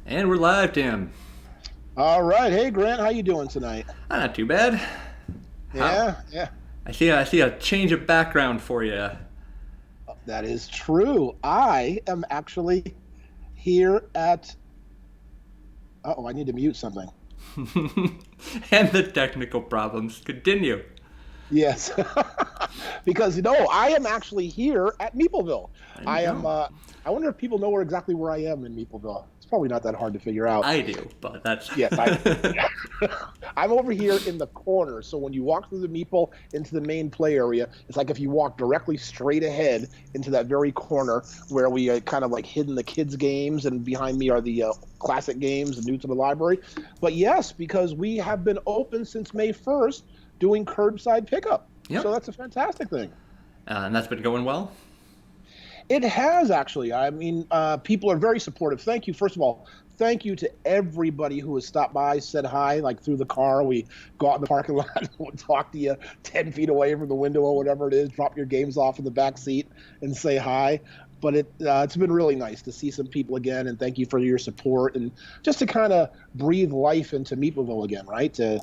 And we're live, Tim. All right. Hey, Grant, how you doing tonight? Not too bad. How? Yeah, yeah, I see a change of background for you. that is true. I am actually here at. Oh, I need to mute something. And the technical problems continue. Yes, because I am actually here at Meepleville. There you I am. go. I wonder if people know exactly where I am in Meepleville. It's probably not that hard to figure out. I do, but that's. Yes, I. I'm over here in the corner. So when you walk through the Meeple into the main play area, it's like if you walk directly straight ahead into that very corner where we kind of like hidden the kids' games, and behind me are the classic games and new to the library. But yes, because we have been open since May 1st doing curbside pickup. So Yep. that's a fantastic thing. And that's been going well. It has actually. I mean, people are very supportive. Thank you. First of all, thank you to everybody who has stopped by, said hi, like through the car. We go out in the parking lot and we'll talk to you 10 feet away from the window or whatever it is, drop your games off in the back seat and say hi. But it's been really nice to see some people again, and thank you for your support and just to kind of breathe life into Meepleville again, right? To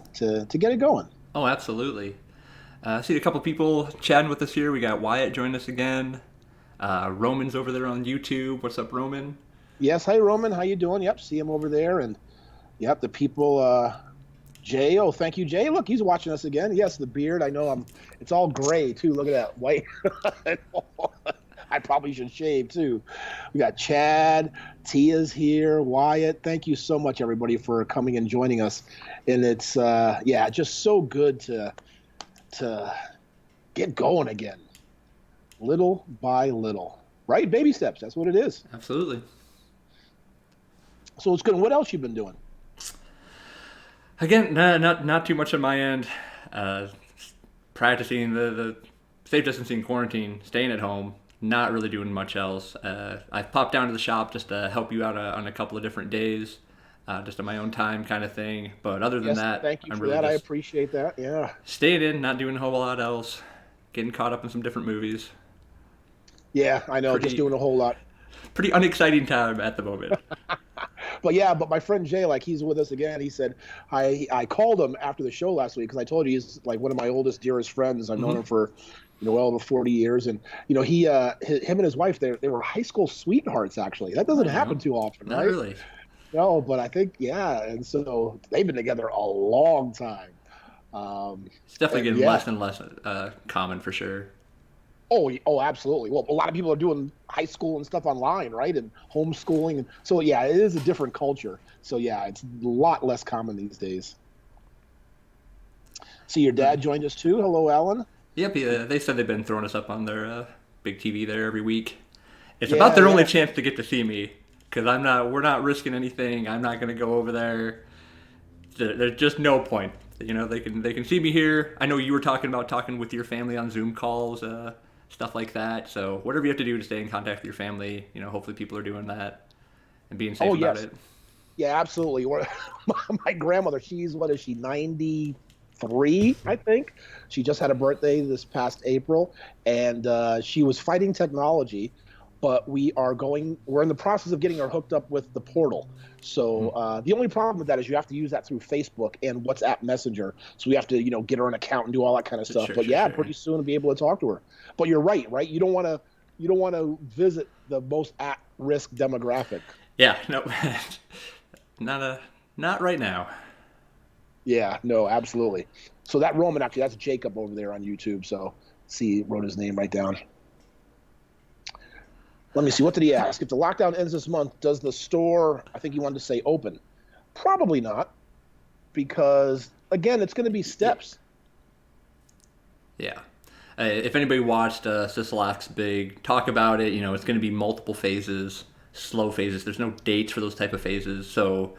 get it going. Oh, absolutely. I see a couple people chatting with us here. We got Wyatt joined us again. Roman's over there on YouTube. What's up, Roman? Yes, hi Roman, how you doing? Yep, see him over there, and yep, the people. Jay, oh, thank you, Jay. Look, he's watching us again. Yes, the beard. I know. It's all gray too. Look at that white. I probably should shave too. We got Chad, Tia's here, Wyatt. Thank you so much, everybody, for coming and joining us. And it's just so good to get going again, little by little. Right, baby steps. That's what it is. Absolutely. So it's good. What else you been doing? Again, not too much on my end. Uh, Practicing the safe distancing quarantine, staying at home, not really doing much else. I've popped down to the shop just to help you out on a couple of different days, just on my own time kind of thing. But other than Yes, that, thank you I'm for really that. I just appreciate that. Yeah. staying in, not doing a whole lot else, getting caught up in some different movies. Yeah, I know. Just Pretty doing a whole lot. pretty unexciting time at the moment. But yeah, but my friend Jay, like he's with us again. He said I called him after the show last week because I told you he's like one of my oldest, dearest friends. I've known him Hmm. for well over 40 years, and him and his wife they were high school sweethearts actually. That doesn't I happen know. too often, Not right? really. No, but I think yeah, and so they've been together a long time. Um, It's definitely and getting yeah, less and less common for sure. oh, absolutely. Well, a lot of people are doing high school and stuff online, right? And homeschooling. And so, yeah, it is a different culture. So, yeah, it's a lot less common these days. See, your dad joined us too. Hello, Alan. Yep, yeah, they said they've been throwing us up on their big TV there every week. It's about Yeah, their only yeah. chance to get to see me because we're not risking anything. I'm not going to go over there. There's just no point. They can see me here. I know you were talking with your family on Zoom calls, stuff like that. So whatever you have to do to stay in contact with your family, hopefully people are doing that and being safe Oh, about yes. it. Yeah, absolutely. My grandmother, what is she, 93, I think? She just had a birthday this past April, and she was fighting technology, but we're in the process of getting her hooked up with the portal. So the only problem with that is you have to use that through Facebook and WhatsApp Messenger. So we have to, get her an account and do all that kind of stuff. Sure, But sure, yeah, sure. pretty soon to be able to talk to her. But you're right, right? You don't want to visit the most at-risk demographic. Yeah, no, not not right now. Yeah, no, absolutely. So that Roman actually, that's Jacob over there on YouTube. So see, wrote his name right down. Let me see. What did he ask? If the lockdown ends this month, does the store, I think he wanted to say open? Probably not, because again, it's going to be Yeah, steps. yeah. If anybody watched Sisolak's big talk about it, it's going to be multiple phases, slow phases. There's no dates for those type of phases, so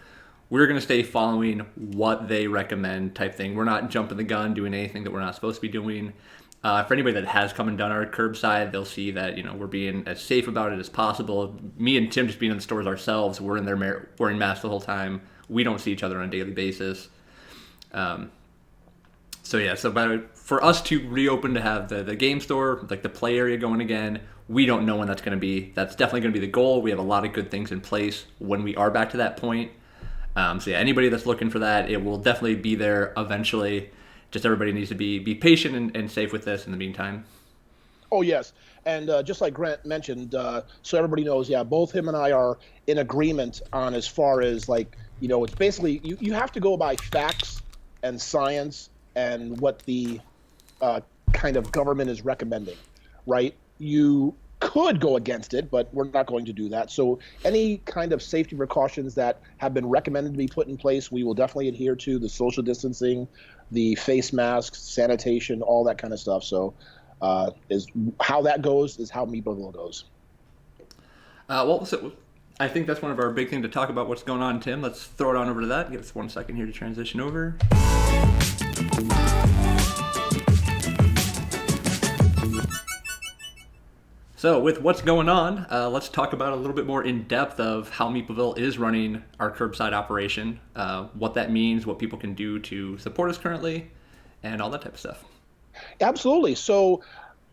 we're going to stay following what they recommend type thing. We're not jumping the gun, doing anything that we're not supposed to be doing. For anybody that has come and done our curbside, they'll see that we're being as safe about it as possible. Me and Tim just being in the stores ourselves, we're in there wearing masks the whole time. We don't see each other on a daily basis. Um, So yeah, for us to reopen to have the game store, like the play area going again, we don't know when that's going to be. That's definitely going to be the goal. We have a lot of good things in place when we are back to that point. So yeah, anybody that's looking for that, it will definitely be there eventually. Just everybody needs to be patient and safe with this in the meantime. Oh, yes. And just like Grant mentioned, so everybody knows, yeah, both him and I are in agreement on as far as like, it's basically you have to go by facts and science and what the kind of government is recommending, right? You could go against it, but we're not going to do that. So any kind of safety precautions that have been recommended to be put in place, we will definitely adhere to: the social distancing, the face masks, sanitation, all that kind of stuff. So is how that goes is how Meepleville goes. So I think that's one of our big things to talk about. What's going on, Tim? Let's throw it on over to that. Give us 1 second here to transition over. So with what's going on, let's talk about a little bit more in depth of how Meepleville is running our curbside operation, what that means, what people can do to support us currently, and all that type of stuff. Absolutely. So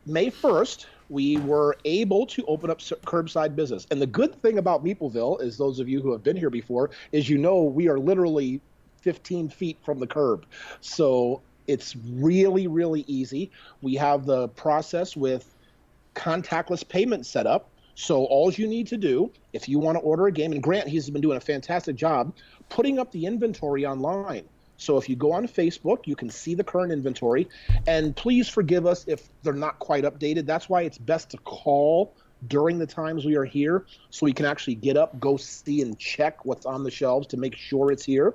May 1st, we were able to open up curbside business. And the good thing about Meepleville is, those of you who have been here before, is we are literally 15 feet from the curb. So it's really, really easy. We have the process with contactless payment set up. So all you need to do, if you want to order a game, and Grant, he's been doing a fantastic job putting up the inventory online. So if you go on Facebook, you can see the current inventory. And please forgive us if they're not quite updated. That's why it's best to call during the times we are here, so we can actually get up, go see and check what's on the shelves to make sure it's here.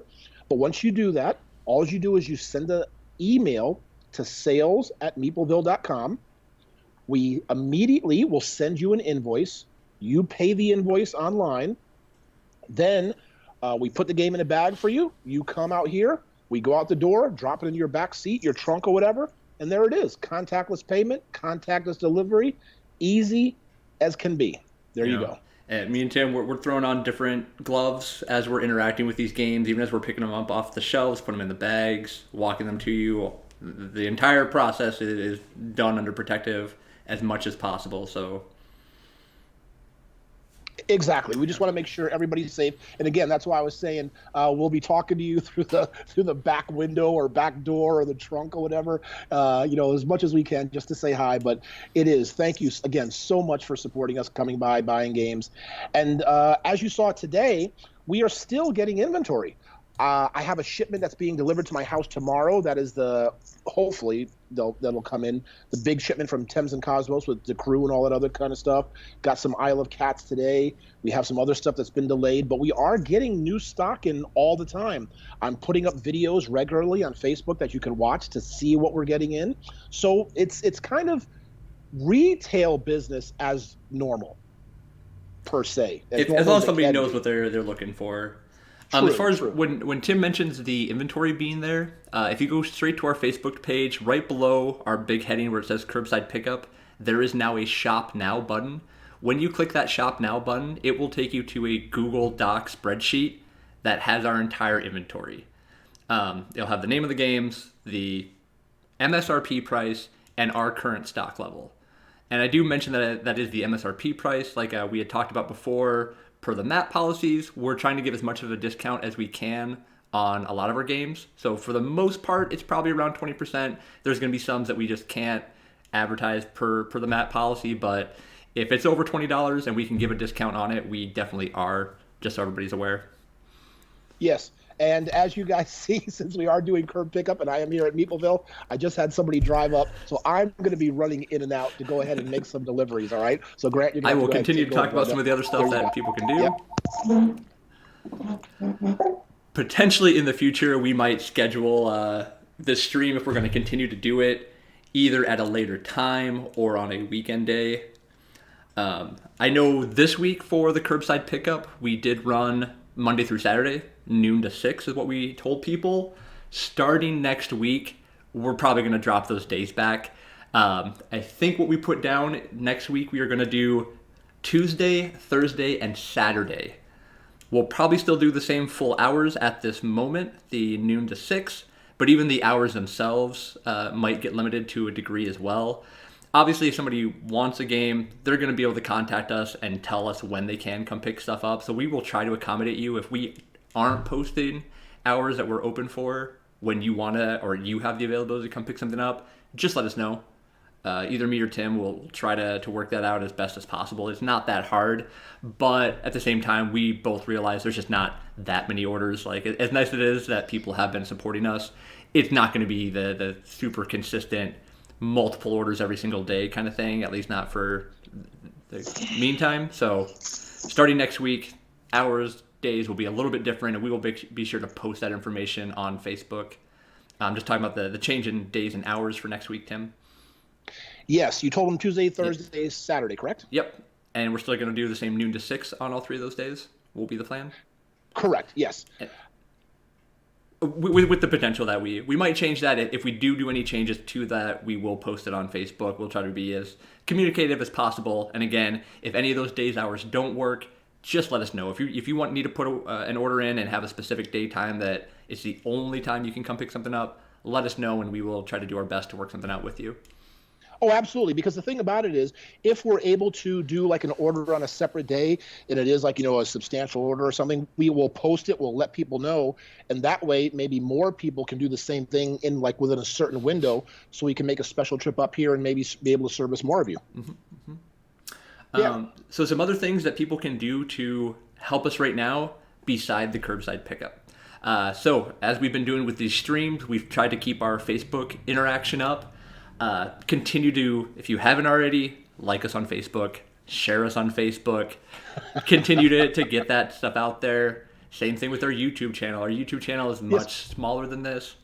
But once you do that, all you do is you send an email to sales@meepleville.com. We immediately will send you an invoice. You pay the invoice online. Then we put the game in a bag for you. You come out here. We go out the door, drop it in your back seat, your trunk or whatever, and there it is. Contactless payment, contactless delivery, easy as can be. There you go. And me and Tim, we're throwing on different gloves as we're interacting with these games, even as we're picking them up off the shelves, putting them in the bags, walking them to you. The entire process is done under protective as much as possible. So exactly, we just want to make sure everybody's safe. And again, that's why I was saying we'll be talking to you through the back window or back door or the trunk or whatever, as much as we can, just to say hi. But thank you again so much for supporting us, coming by, buying games. And as you saw today, we are still getting inventory. I have a shipment that's being delivered to my house tomorrow. That is hopefully that'll come in. The big shipment from Thames and Cosmos with the crew and all that other kind of stuff. Got some Isle of Cats today. We have some other stuff that's been delayed, but we are getting new stock in all the time. I'm putting up videos regularly on Facebook that you can watch to see what we're getting in. So it's kind of retail business as normal, per se. As long as somebody knows what they're looking for. As far as when Tim mentions the inventory being there, if you go straight to our Facebook page, right below our big heading where it says curbside pickup, there is now a Shop Now button. When you click that Shop Now button, it will take you to a Google Doc spreadsheet that has our entire inventory. It'll have the name of the games, the MSRP price, and our current stock level. And I do mention that is the MSRP price, like we had talked about before. Per the map policies, we're trying to give as much of a discount as we can on a lot of our games. So for the most part, it's probably around 20%. There's going to be some that we just can't advertise per the map policy, but if it's over $20 and we can give a discount on it, we definitely are, just so everybody's aware. Yes. And as you guys see, since we are doing curb pickup and I am here at Meepleville, I just had somebody drive up. So I'm going to be running in and out to go ahead and make some deliveries, all right? So Grant, I will continue to talk about some of the other stuff that people can do. Yep. Potentially in the future, we might schedule this stream, if we're going to continue to do it, either at a later time or on a weekend day. I know this week for the curbside pickup, we did run Monday through Saturday, noon to 6 is what we told people. Starting next week, we're probably going to drop those days back. I think what we put down next week, we are going to do Tuesday, Thursday, and Saturday. We'll probably still do the same full hours at this moment, the noon to 6, but even the hours themselves might get limited to a degree as well. Obviously, if somebody wants a game, they're going to be able to contact us and tell us when they can come pick stuff up. So we will try to accommodate you. If we aren't posting hours that we're open for when you want to, or you have the availability to come pick something up, just let us know. Either me or Tim will try to work that out as best as possible. It's not that hard, but at the same time, we both realize there's just not that many orders. Like, as nice as it is that people have been supporting us, it's not going to be the super consistent multiple orders every single day kind of thing, at least not for the meantime. So starting next week, hours, days will be a little bit different, and we will be sure to post that information on Facebook. I'm just talking about the change in days and hours for next week, Tim. Yes, you told them Tuesday, Thursday, Saturday, correct? Yep. And we're still going to do the same noon to 6 on all 3 of those days, will be the plan? Correct, yes. With the potential that we might change that. If we do any changes to that, we will post it on Facebook. We'll try to be as communicative as possible. And again, if any of those days, hours don't work, just let us know. If you need to put an order in and have a specific day time that it's the only time you can come pick something up, let us know, and we will try to do our best to work something out with you. Oh, absolutely. Because the thing about it is, if we're able to do like an order on a separate day, and it is like, a substantial order or something, we will post it. We'll let people know. And that way, maybe more people can do the same thing in like within a certain window. So we can make a special trip up here and maybe be able to service more of you. Mm-hmm. Yeah. So some other things that people can do to help us right now beside the curbside pickup. So as we've been doing with these streams, we've tried to keep our Facebook interaction up. Continue to, if you haven't already, like us on Facebook, share us on Facebook, continue to get that stuff out there. Same thing with our YouTube channel. Our YouTube channel is much smaller than this.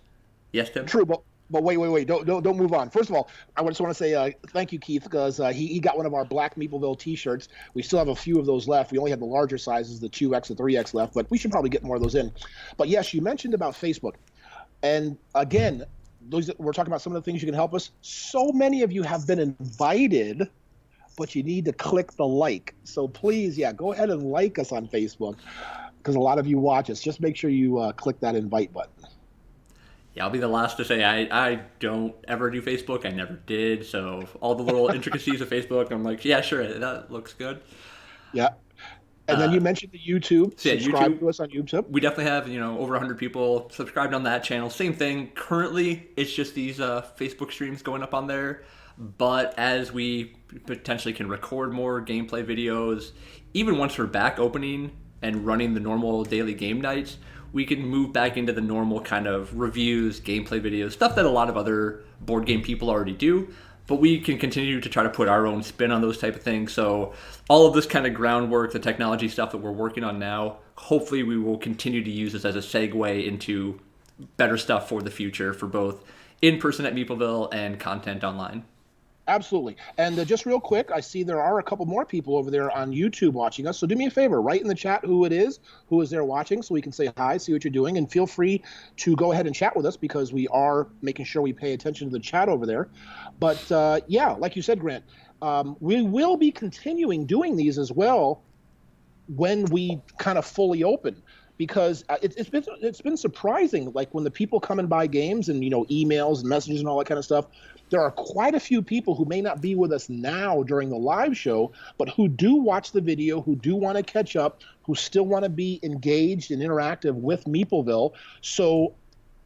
Yes, Tim? True, but wait. Don't move on. First of all, I just want to say thank you, Keith, because he got one of our black Meepleville T-shirts. We still have a few of those left. We only have the larger sizes, the 2X and 3X left, but we should probably get more of those in. But yes, you mentioned about Facebook. And again, we're talking about some of the things you can help us. So many of you have been invited, but you need to click the like. So please, go ahead and like us on Facebook, because a lot of you watch us. Just make sure you click that invite button. Yeah, I'll be the last to say I don't ever do Facebook. I never did. So all the little intricacies of Facebook, I'm like, yeah, sure, that looks good. Yeah. And then you mentioned the YouTube. So Subscribe to us on YouTube. We definitely have, over 100 people subscribed on that channel. Same thing. Currently, it's just these Facebook streams going up on there. But as we potentially can record more gameplay videos, even once we're back opening and running the normal daily game nights, we can move back into the normal kind of reviews, gameplay videos, stuff that a lot of other board game people already do. But we can continue to try to put our own spin on those type of things. So all of this kind of groundwork, the technology stuff that we're working on now, hopefully we will continue to use this as a segue into better stuff for the future for both in-person at Meepleville and content online. Absolutely. And just real quick, I see there are a couple more people over there on YouTube watching us. So do me a favor, write in the chat who is there watching, so we can say hi, see what you're doing. And feel free to go ahead and chat with us, because we are making sure we pay attention to the chat over there. But like you said, Grant, we will be continuing doing these as well when we kind of fully open. Because it's been surprising, like when the people come and buy games and emails and messages and all that kind of stuff, there are quite a few people who may not be with us now during the live show, but who do watch the video, who do want to catch up, who still want to be engaged and interactive with Meepleville. So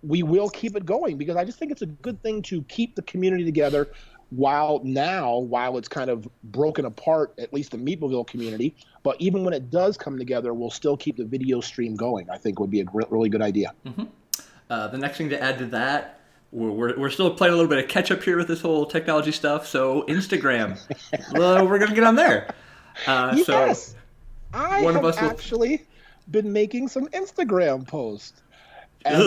we will keep it going, because I just think it's a good thing to keep the community together while it's kind of broken apart, at least the Meepleville community. But even when it does come together, we'll still keep the video stream going. I think would be a really good idea. Mm-hmm. The next thing to add to that, we're still playing a little bit of catch up here with this whole technology stuff. So Instagram, we're going to get on there. Yes, I have actually been making some Instagram posts. And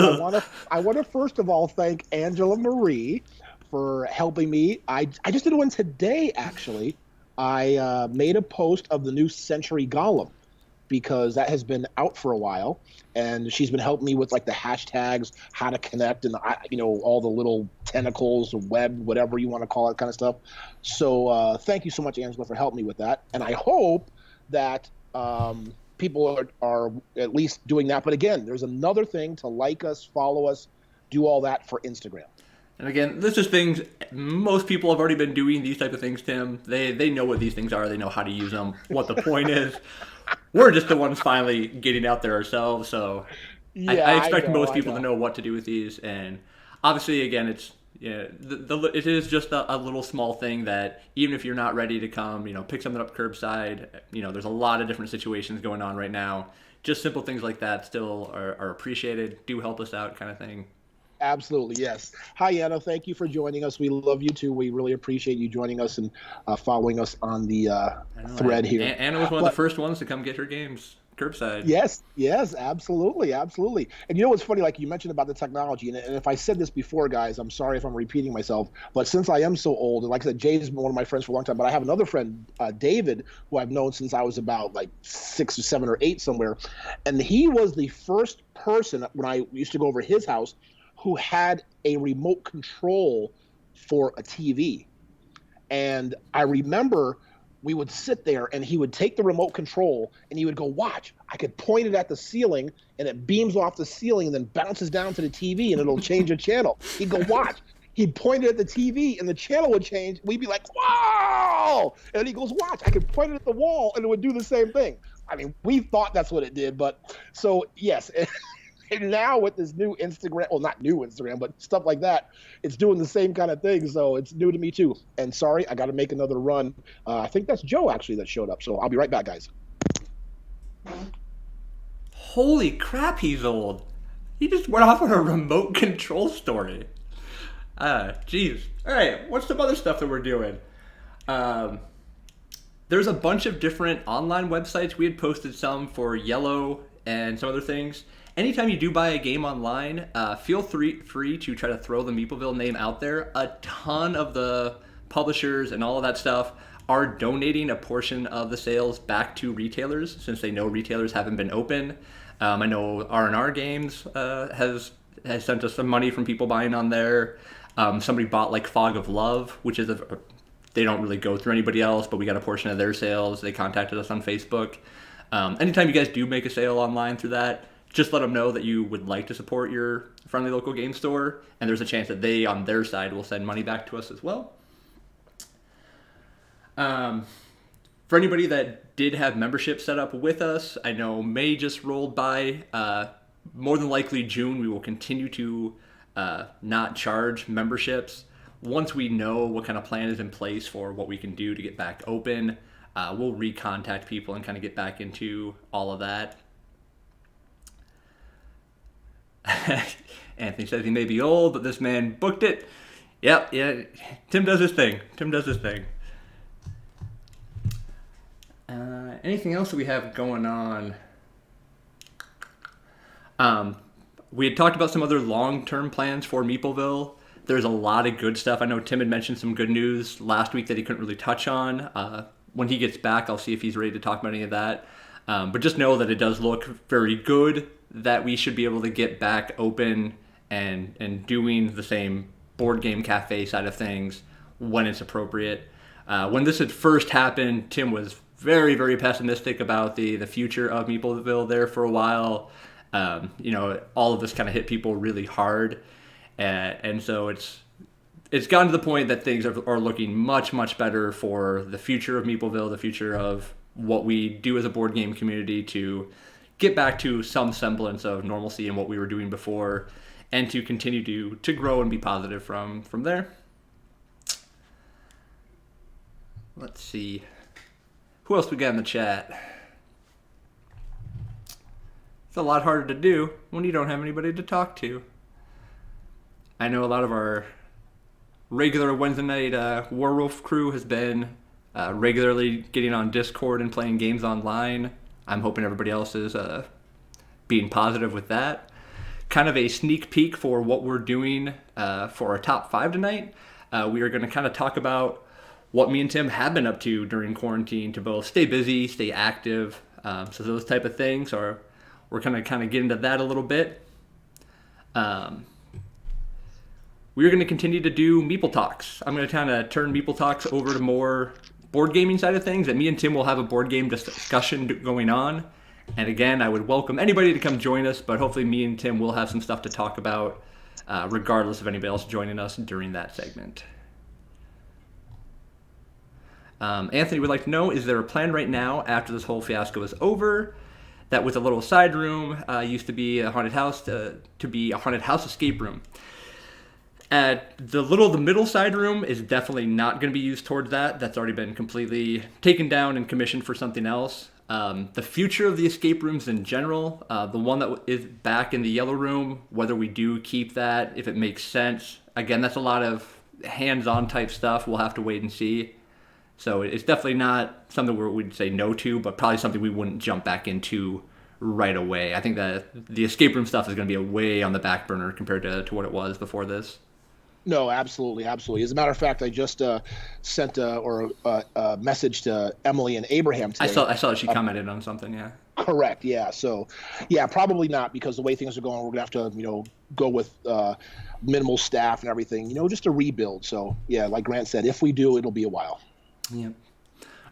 I want to first of all thank Angela Marie for helping me. I just did one today, actually. I made a post of the new Century Golem, because that has been out for a while, and she's been helping me with like the hashtags, how to connect, and all the little tentacles, web, whatever you want to call it, kind of stuff. So thank you so much, Angela, for helping me with that. And I hope that people are at least doing that. But again, there's another thing to like us, follow us, do all that for Instagram. And again, this is things most people have already been doing these type of things, Tim. They know what these things are. They know how to use them, what the point is. We're just the ones finally getting out there ourselves. So Yeah, I I expect know, most I people to know. know what to do with these. And obviously, again, it's it is just a little small thing that even if you're not ready to come, pick something up curbside. There's a lot of different situations going on right now. Just simple things like that still are appreciated. Do help us out, kind of thing. Absolutely, yes. Hi, Anna. Thank you for joining us. We love you too. We really appreciate you joining us and following us on the I know. thread here. Anna was one of the But first ones to come get her games curbside. yes, yes, absolutely, absolutely. And you know what's funny? Like you mentioned about the technology, and if I said this before, guys, I'm sorry if I'm repeating myself. But since I am so old, and like I said, Jay's been one of my friends for a long time, but I have another friend, David, who I've known since I was about like 6 or 7 or 8 somewhere, and he was the first person when I used to go over his house who had a remote control for a TV. And I remember we would sit there and he would take the remote control and he would go, watch, I could point it at the ceiling and it beams off the ceiling and then bounces down to the TV and it'll change a channel. He'd go, watch. He'd point it at the TV and the channel would change. We'd be like, whoa! And he goes, watch, I could point it at the wall and it would do the same thing. I mean, we thought that's what it did, but so yes. And now with this new Instagram, well, not new Instagram, but stuff like that, it's doing the same kind of thing. So it's new to me too. And sorry, I got to make another run. I think that's Joe actually that showed up. So I'll be right back, guys. Holy crap, he's old. He just went off on a remote control story. Jeez. All right, what's some other stuff that we're doing? There's a bunch of different online websites. We had posted some for Yellow and some other things. Anytime you do buy a game online, feel free to try to throw the Meepleville name out there. A ton of the publishers and all of that stuff are donating a portion of the sales back to retailers since they know retailers haven't been open. I know R&R Games has sent us some money from people buying on there. Somebody bought like Fog of Love, which is they don't really go through anybody else, but we got a portion of their sales. They contacted us on Facebook. Anytime you guys do make a sale online through that, just let them know that you would like to support your friendly local game store, and there's a chance that they, on their side, will send money back to us as well. For anybody that did have membership set up with us, I know May just rolled by. More than likely June, we will continue to not charge memberships. Once we know what kind of plan is in place for what we can do to get back open, we'll recontact people and kind of get back into all of that. Anthony says he may be old, but this man booked it. Yep, yeah. Tim does his thing. Anything else that we have going on? We had talked about some other long-term plans for Meepleville. There's a lot of good stuff. I know Tim had mentioned some good news last week that he couldn't really touch on. When he gets back, I'll see if he's ready to talk about any of that. But just know that it does look very good that we should be able to get back open and doing the same board game cafe side of things when it's appropriate. When this had first happened, Tim was very, very pessimistic about the future of Meepleville there for a while. All of this kind of hit people really hard. And so it's gotten to the point that things are looking much, much better for the future of Meepleville, the future of what we do as a board game community to get back to some semblance of normalcy in what we were doing before and to continue to grow and be positive from there. Let's see. Who else we got in the chat? It's a lot harder to do when you don't have anybody to talk to. I know a lot of our regular Wednesday night Werewolf crew has been regularly getting on Discord and playing games online. I'm hoping everybody else is being positive with that. Kind of a sneak peek for what we're doing for our top 5 tonight. We are going to kind of talk about what me and Tim have been up to during quarantine to both stay busy, stay active. So those type of things we're going to kind of get into that a little bit. We're going to continue to do Meeple Talks. I'm going to kind of turn Meeple Talks over to more board gaming side of things, and me and Tim will have a board game discussion going on. And again, I would welcome anybody to come join us, but hopefully me and Tim will have some stuff to talk about regardless of anybody else joining us during that segment. Anthony would like to know, is there a plan right now after this whole fiasco is over that with a little side room used to be a haunted house to be a haunted house escape room? The middle side room is definitely not going to be used towards that. That's already been completely taken down and commissioned for something else. The future of the escape rooms in general, the one that is back in the yellow room, whether we do keep that, if it makes sense. Again, that's a lot of hands-on type stuff. We'll have to wait and see. So it's definitely not something where we'd say no to, but probably something we wouldn't jump back into right away. I think that the escape room stuff is going to be way on the back burner compared to what it was before this. No, absolutely, absolutely. As a matter of fact, I just sent a message to Emily and Abraham today. I saw that she commented on something, yeah. Correct, yeah. So, yeah, probably not, because the way things are going, we're going to have to, go with minimal staff and everything, just a rebuild. So, yeah, like Grant said, if we do, it'll be a while. Yeah.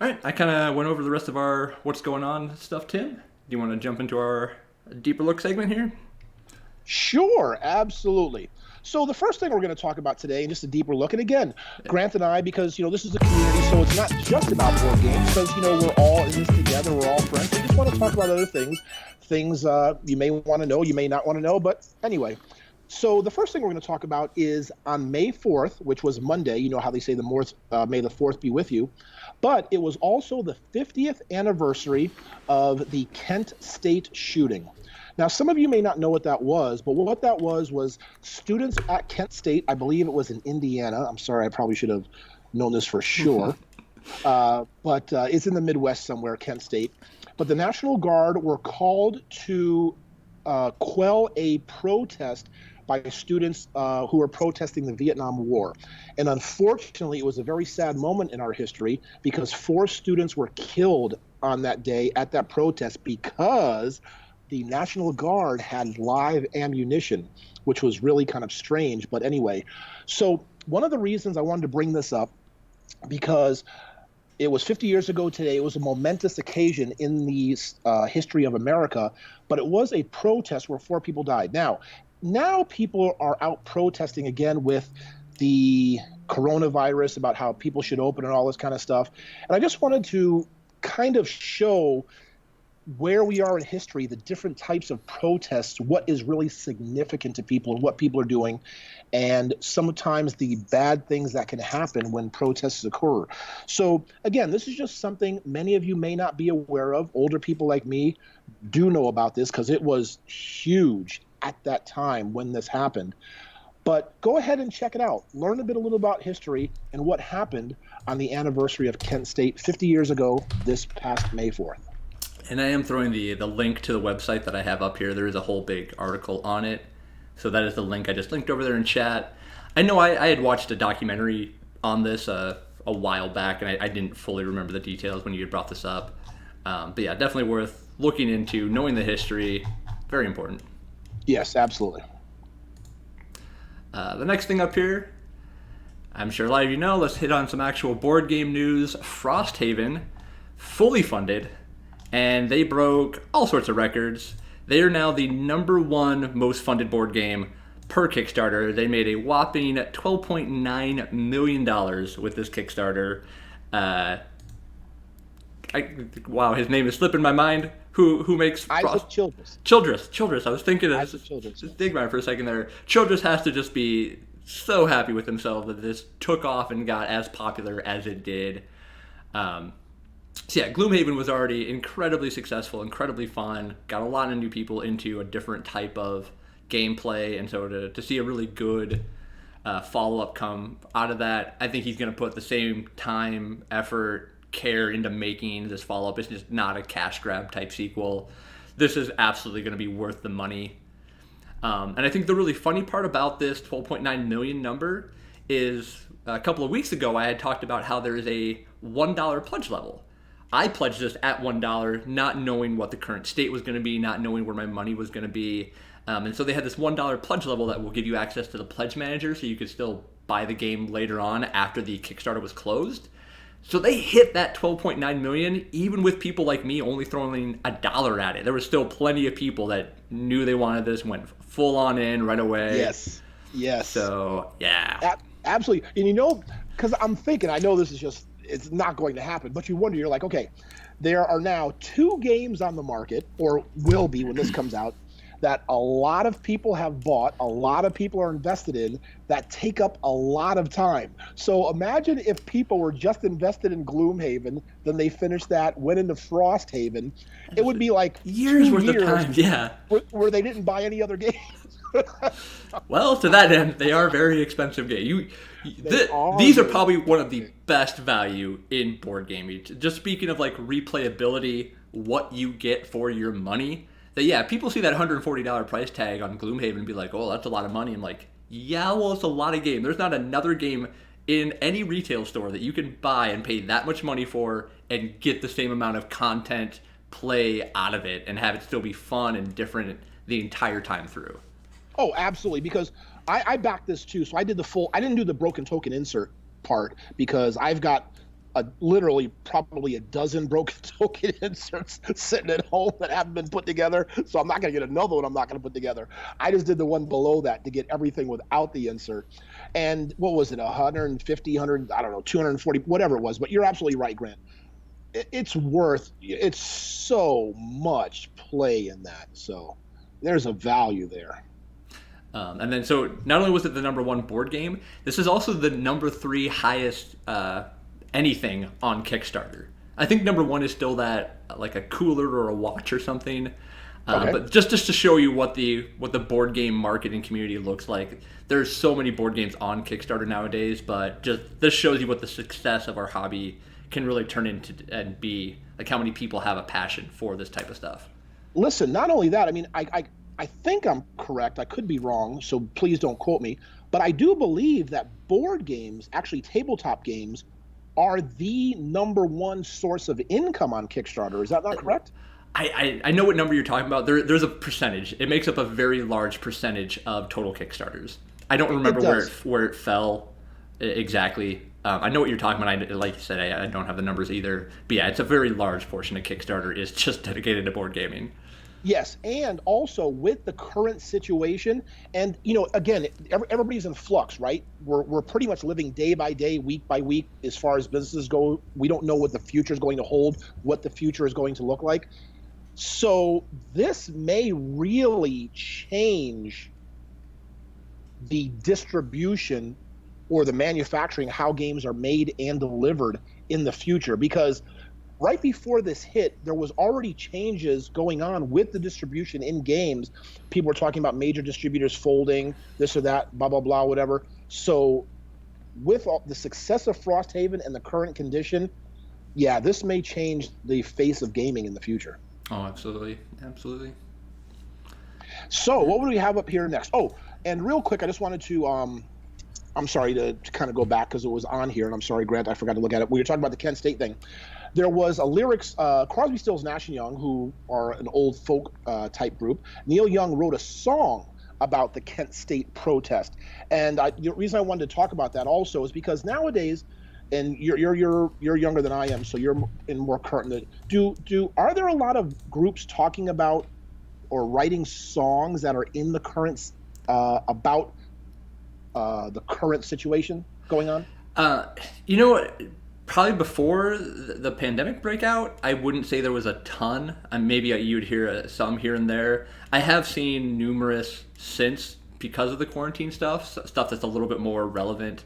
All right, I kind of went over the rest of our what's going on stuff, Tim. Do you want to jump into our deeper look segment here? Sure, absolutely. So the first thing we're going to talk about today, and just a deeper look, and again, Grant and I, because, this is a community, so it's not just about board games, because, we're all in this together, we're all friends. We just want to talk about other things you may want to know, you may not want to know, but anyway. So the first thing we're going to talk about is on May 4th, which was Monday. You know how they say may the 4th be with you. But it was also the 50th anniversary of the Kent State shooting. Now, some of you may not know what that was, but what that was students at Kent State, I believe it was in Indiana. I'm sorry, I probably should have known this for sure. But it's in the Midwest somewhere, Kent State. But the National Guard were called to quell a protest by students who were protesting the Vietnam War. And unfortunately, it was a very sad moment in our history because 4 students were killed on that day at that protest because the National Guard had live ammunition, which was really kind of strange. But anyway, so one of the reasons I wanted to bring this up, because it was 50 years ago today. It was a momentous occasion in the history of America, but it was a protest where 4 people died. Now people are out protesting again with the coronavirus about how people should open and all this kind of stuff. And I just wanted to kind of show where we are in history, the different types of protests, what is really significant to people and what people are doing, and sometimes the bad things that can happen when protests occur. So again, this is just something many of you may not be aware of. Older people like me do know about this because it was huge at that time when this happened. But go ahead and check it out. Learn a little about history and what happened on the anniversary of Kent State 50 years ago this past May 4th. And I am throwing the link to the website that I have up here. There is a whole big article on it. So that is the link I just linked over there in chat. I know I had watched a documentary on this a while back, and I didn't fully remember the details when you had brought this up. But yeah, definitely worth looking into, knowing the history. Very important. Yes, absolutely. The next thing up here, I'm sure a lot of you know, let's hit on some actual board game news. Frosthaven, fully funded, and they broke all sorts of records. They are now the #1 most funded board game per Kickstarter. They made a whopping $12.9 million with this Kickstarter. Wow, his name is slipping my mind. Who makes Isaac Childress. Childress. I was thinking of Isaac Childress. Just think about it for a second there. Childress has to just be so happy with himself that this took off and got as popular as it did. So yeah, Gloomhaven was already incredibly successful, incredibly fun, got a lot of new people into a different type of gameplay, and so to see a really good follow-up come out of that, I think he's going to put the same time, effort, care into making this follow-up. It's just not a cash grab type sequel. This is absolutely going to be worth the money. And I think the really funny part about this 12.9 million number is a couple of weeks ago I had talked about how there is a $1 pledge level. I pledged this at $1, not knowing what the current state was going to be, not knowing where my money was going to be. And so they had this $1 pledge level that will give you access to the pledge manager, so you could still buy the game later on after the Kickstarter was closed. So they hit that 12.9 million, even with people like me only throwing $1 at it. There was still plenty of people that knew they wanted this, went full on in right away. Yes. Yes. So yeah. Absolutely. And because I'm thinking, I know this is just, it's not going to happen, but you wonder, you're like, okay, there are now two games on the market, or will be when this comes out, that a lot of people have bought, a lot of people are invested in, that take up a lot of time. So imagine if people were just invested in Gloomhaven, then they finished that, went into Frosthaven. It would be like Years 2 worth of years time, yeah. where they didn't buy any other games. Well, to that end, they are very expensive games. These are probably one of the best value in board gaming. Just speaking of like replayability, what you get for your money. That yeah, people see that $140 price tag on Gloomhaven and be like, "Oh, that's a lot of money." I'm like, "Yeah, well, it's a lot of game. There's not another game in any retail store that you can buy and pay that much money for and get the same amount of content play out of it and have it still be fun and different the entire time through." Oh, absolutely. Because I backed this too. So I didn't do the broken token insert part because I've got literally probably a dozen broken token inserts sitting at home that haven't been put together. So I'm not going to get another one I'm not going to put together. I just did the one below that to get everything without the insert. And what was it, 150, 100, I don't know, 240, whatever it was. But you're absolutely right, Grant. It's so much play in that. So there's a value there. And then, so not only was it the number one board game, this is also the number 3 highest anything on Kickstarter. I think number 1 is still that like a cooler or a watch or something. Okay. But just to show you what the board game marketing community looks like, there's so many board games on Kickstarter nowadays. But just this shows you what the success of our hobby can really turn into and be, like how many people have a passion for this type of stuff. Listen, not only that, I mean, I think I'm correct. I could be wrong, so please don't quote me. But I do believe that board games, actually tabletop games, are the number 1 source of income on Kickstarter. Is that not correct? I know what number you're talking about. There's a percentage. It makes up a very large percentage of total Kickstarters. I don't remember where it fell exactly. I know what you're talking about. Like you said, I don't have the numbers either. But yeah, it's a very large portion of Kickstarter is just dedicated to board gaming. Yes, and also with the current situation, and again, everybody's in flux, right? We're pretty much living day by day, week by week, as far as businesses go. We don't know what the future is going to hold, what the future is going to look like. So this may really change the distribution or the manufacturing, how games are made and delivered in the future, because right before this hit, there was already changes going on with the distribution in games. People were talking about major distributors folding, this or that, blah, blah, blah, whatever. So with all the success of Frosthaven and the current condition, yeah, this may change the face of gaming in the future. Oh, absolutely. Absolutely. So what would we have up here next? Oh, and real quick, I just wanted to, I'm sorry to kind of go back because it was on here, and I'm sorry, Grant, I forgot to look at it. We were talking about the Kent State thing. There was a lyrics, Crosby, Stills, Nash & Young, who are an old folk type group. Neil Young wrote a song about the Kent State protest. And the reason I wanted to talk about that also is because nowadays, and you're younger than I am, so you're in more current. Are there a lot of groups talking about or writing songs that are in the current about the current situation going on? Probably before the pandemic breakout, I wouldn't say there was a ton. Maybe you'd hear some here and there. I have seen numerous since because of the quarantine stuff that's a little bit more relevant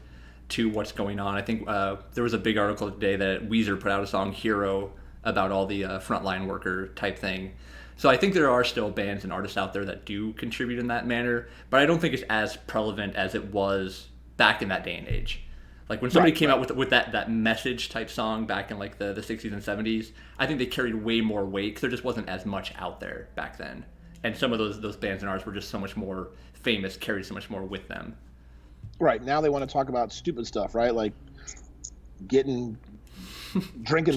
to what's going on. I think there was a big article today that Weezer put out a song, Hero, about all the frontline worker type thing. So I think there are still bands and artists out there that do contribute in that manner, but I don't think it's as prevalent as it was back in that day and age. Like when somebody came out with that message type song back in like the 60s and 70s, I think they carried way more weight because there just wasn't as much out there back then. And some of those bands and artists were just so much more famous, carried so much more with them. Right. Now they want to talk about stupid stuff, right? Like drinking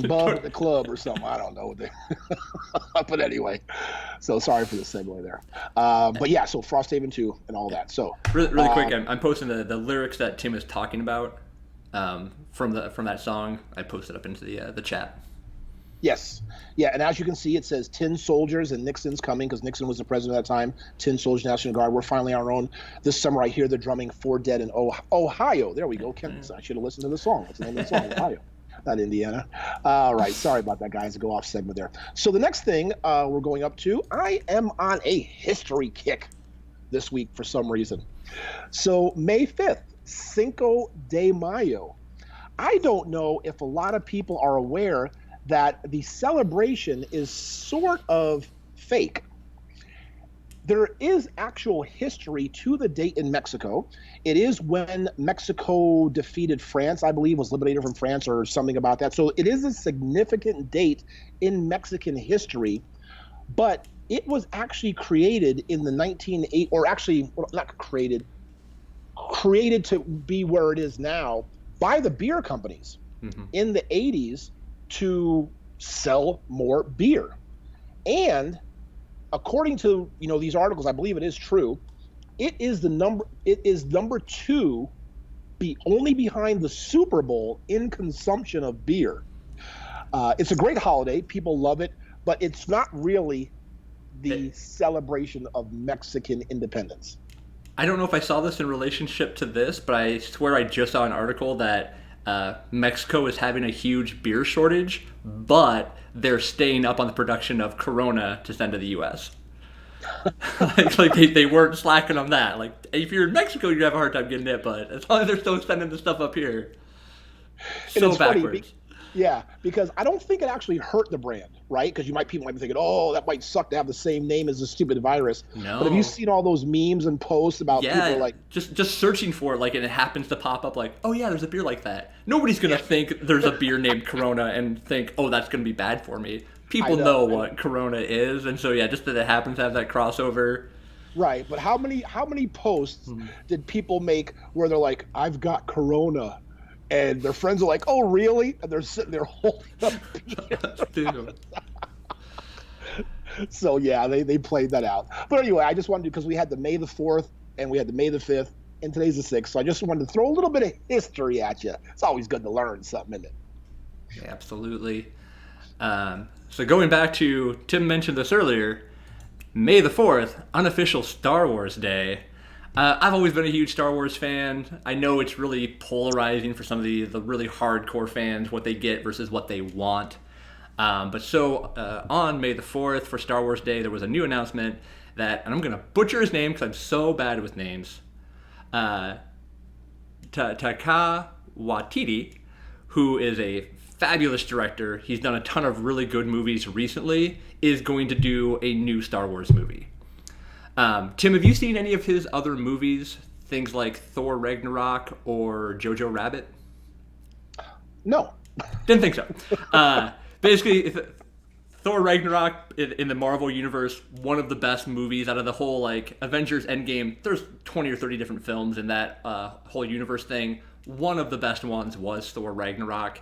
bub at the club or something. I don't know. But anyway, so sorry for the segue there. But yeah, so Frosthaven 2 and all that. So really quick, I'm posting the lyrics that Tim is talking about from that song. I posted up into the chat. Yes. Yeah, and as you can see, it says 10 soldiers and Nixon's coming because Nixon was the president at that time. 10 soldiers, National Guard. We're finally on our own. This summer, I hear the drumming 4 dead in Ohio. There we go. I should have listened to the song. What's the name of the song? Ohio, not Indiana. All right. Sorry about that, guys. Go off segment there. So the next thing we're going up to, I am on a history kick this week for some reason. So May 5th, Cinco de Mayo. I don't know if a lot of people are aware that the celebration is sort of fake. There is actual history to the date in Mexico. It is when Mexico defeated France, I believe, was liberated from France or something about that. So it is a significant date in Mexican history, but it was actually created in the 1980s, or actually, well, not created to be where it is now by the beer companies in the 80s to sell more beer. And according to these articles, I believe it is true, it is number 2 only behind the Super Bowl in consumption of beer. It's a great holiday, people love it, but it's not really the celebration of Mexican independence. I don't know if I saw this in relationship to this, but I swear I just saw an article that Mexico is having a huge beer shortage, but they're staying up on the production of Corona to send to the U.S. like they weren't slacking on that. Like, if you're in Mexico, you'd have a hard time getting it, but as long as they're still sending the stuff up here, so backwards. Yeah, because I don't think it actually hurt the brand, right? Because people might be thinking, oh, that might suck to have the same name as the stupid virus. No. But have you seen all those memes and posts about people like just searching for it, like, and it happens to pop up like, oh yeah, there's a beer like that. Nobody's gonna think there's a beer named Corona and think, oh, that's gonna be bad for me. People know what Corona is, and so yeah, just that it happens to have that crossover. Right, but how many posts did people make where they're like, I've got Corona? And their friends are like, oh, really? And they're sitting there holding up beer. So, yeah, they played that out. But anyway, I just wanted to, because we had the May the 4th and we had the May the 5th, and today's the 6th. So I just wanted to throw a little bit of history at you. It's always good to learn something, isn't it? Yeah, absolutely. So going back to, Tim mentioned this earlier, May the 4th, unofficial Star Wars Day. I've always been a huge Star Wars fan. I know it's really polarizing for some of the really hardcore fans, what they get versus what they want. But on May the 4th for Star Wars Day, there was a new announcement that, and I'm going to butcher his name because I'm so bad with names, Taika Waititi, who is a fabulous director, he's done a ton of really good movies recently, is going to do a new Star Wars movie. Tim, have you seen any of his other movies? Things like Thor Ragnarok or Jojo Rabbit? No. Didn't think so. Basically, Thor Ragnarok in the Marvel Universe, one of the best movies out of the whole, like, Avengers Endgame. There's 20 or 30 different films in that whole universe thing. One of the best ones was Thor Ragnarok,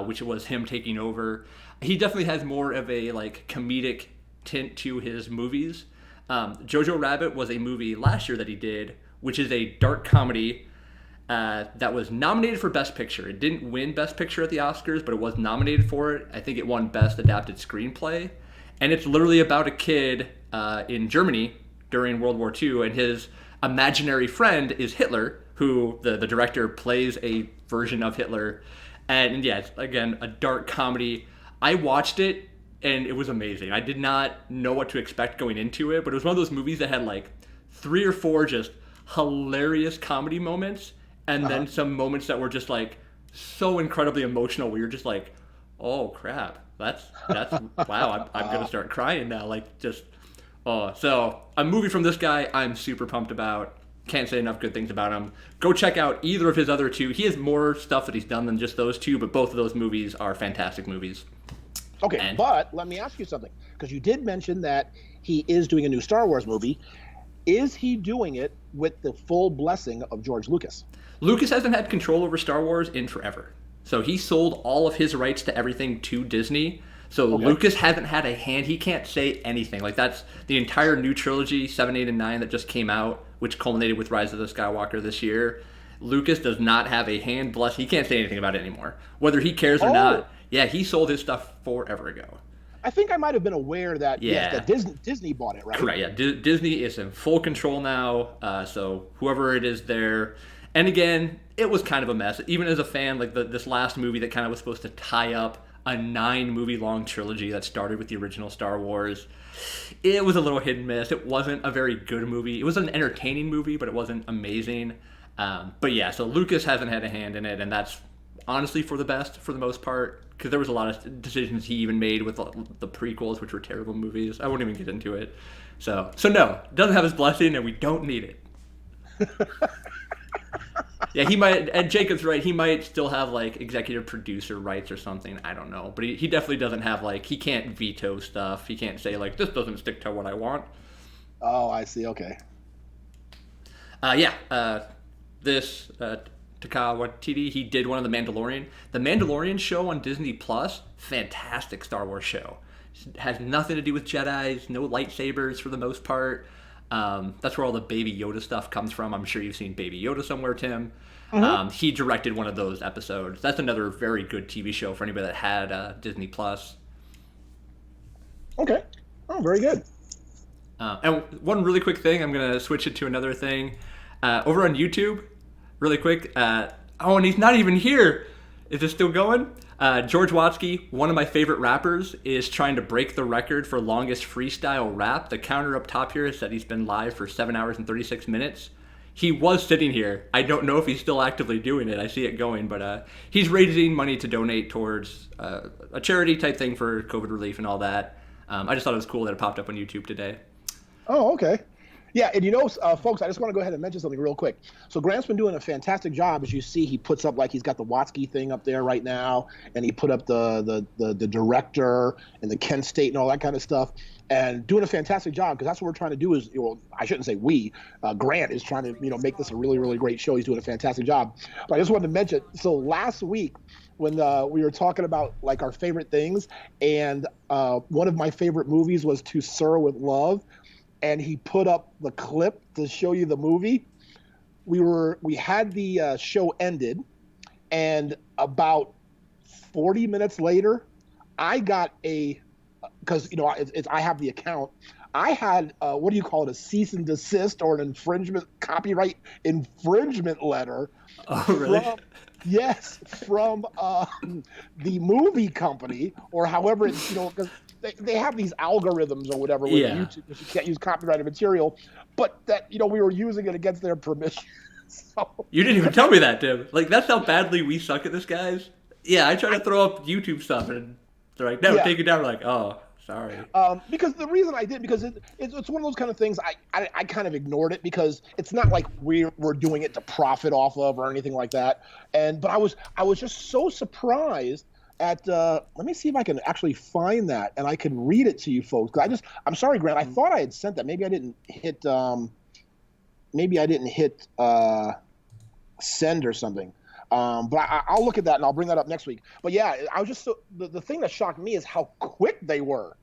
which was him taking over. He definitely has more of a, like, comedic tint to his movies. Jojo Rabbit was a movie last year that he did, which is a dark comedy that was nominated for Best Picture. It didn't win Best Picture at the Oscars, but it was nominated for it. I think it won Best Adapted Screenplay. And it's literally about a kid in Germany during World War II, and his imaginary friend is Hitler, who the director plays a version of Hitler. And yeah, it's, again, a dark comedy. I watched it, and it was amazing. I did not know what to expect going into it, but it was one of those movies that had like 3 or 4 just hilarious comedy moments, and then some moments that were just like so incredibly emotional where you're just like, oh crap, that's wow, I'm gonna start crying now. Like, just so a movie from this guy I'm super pumped about. Can't say enough good things about him. Go check out either of his other 2. He has more stuff that he's done than just those 2, but both of those movies are fantastic movies. Okay, but let me ask you something, because you did mention that he is doing a new Star Wars movie. Is he doing it with the full blessing of George Lucas? Lucas hasn't had control over Star Wars in forever. So he sold all of his rights to everything to Disney. So Lucas hasn't had a hand. He can't say anything. Like, that's the entire new trilogy, 7, 8, and 9, that just came out, which culminated with Rise of the Skywalker this year. Lucas does not have a hand. He can't say anything about it anymore. Whether he cares or not, Yeah, he sold his stuff forever ago. I think I might have been aware that Yeah. yes, that Disney bought it, right? Correct. Yeah, Disney is in full control now. So whoever it is there, and again, it was kind of a mess. Even as a fan, like this last movie that kind of was supposed to tie up a 9-movie long trilogy that started with the original Star Wars, it was a little hit and miss. It wasn't a very good movie. It was an entertaining movie, but it wasn't amazing. But yeah, so Lucas hasn't had a hand in it, and that's honestly for the best for the most part, because there was a lot of decisions he even made with the prequels, which were terrible movies. I won't even get into it. So no, doesn't have his blessing, and we don't need it. Yeah, he might, and Jacob's right, he might still have like executive producer rights or something. I don't know, but he definitely doesn't have like, he can't veto stuff. He can't say like, this doesn't stick to what I want. Oh, I see. Okay. This Taika Waititi, he did one of The Mandalorian. The Mandalorian show on Disney Plus, fantastic Star Wars show. It has nothing to do with Jedis, no lightsabers for the most part. That's where all the Baby Yoda stuff comes from. I'm sure you've seen Baby Yoda somewhere, Tim. Mm-hmm. He directed one of those episodes. That's another very good TV show for anybody that had Disney Plus. Okay. Oh, very good. And one really quick thing, I'm going to switch it to another thing. Over on YouTube, really quick. And he's not even here. Is it still going? George Watsky, one of my favorite rappers, is trying to break the record for longest freestyle rap. The counter up top here said he's been live for 7 hours and 36 minutes. He was sitting here. I don't know if he's still actively doing it. I see it going, but he's raising money to donate towards a charity type thing for COVID relief and all that. I just thought it was cool that it popped up on YouTube today. Oh, okay. Yeah, and folks, I just want to go ahead and mention something real quick. So Grant's been doing a fantastic job. As you see, he puts up, like, he's got the Watsky thing up there right now, and he put up the director and the Kent State and all that kind of stuff, and doing a fantastic job, because that's what we're trying to do is, I shouldn't say we, Grant is trying to, make this a really, really great show. He's doing a fantastic job. But I just wanted to mention, so last week when we were talking about, like, our favorite things, and one of my favorite movies was To Sir with Love, and he put up the clip to show you the movie. We had the show ended, and about 40 minutes later, I got because I have the account. I had what do you call it? A cease and desist or an infringement, copyright infringement letter. Oh, really? From the movie company, or however it's, because they have these algorithms or whatever with YouTube, because you can't use copyrighted material, but that, we were using it against their permission. So, you didn't even tell me that, Tim. Like, that's how badly we suck at this, guys. Yeah, I try to throw up YouTube stuff, and they're like, no, take it down. We're like, oh, sorry. Because the reason I did, because it's one of those kind of things, I kind of ignored it, because it's not like we're doing it to profit off of or anything like that. But I was just so surprised at let me see if I can actually find that and I can read it to you folks. I'm sorry, Grant. I thought I had sent that. Maybe I didn't hit send or something. But I'll look at that and I'll bring that up next week. But yeah, I was just the thing that shocked me is how quick they were.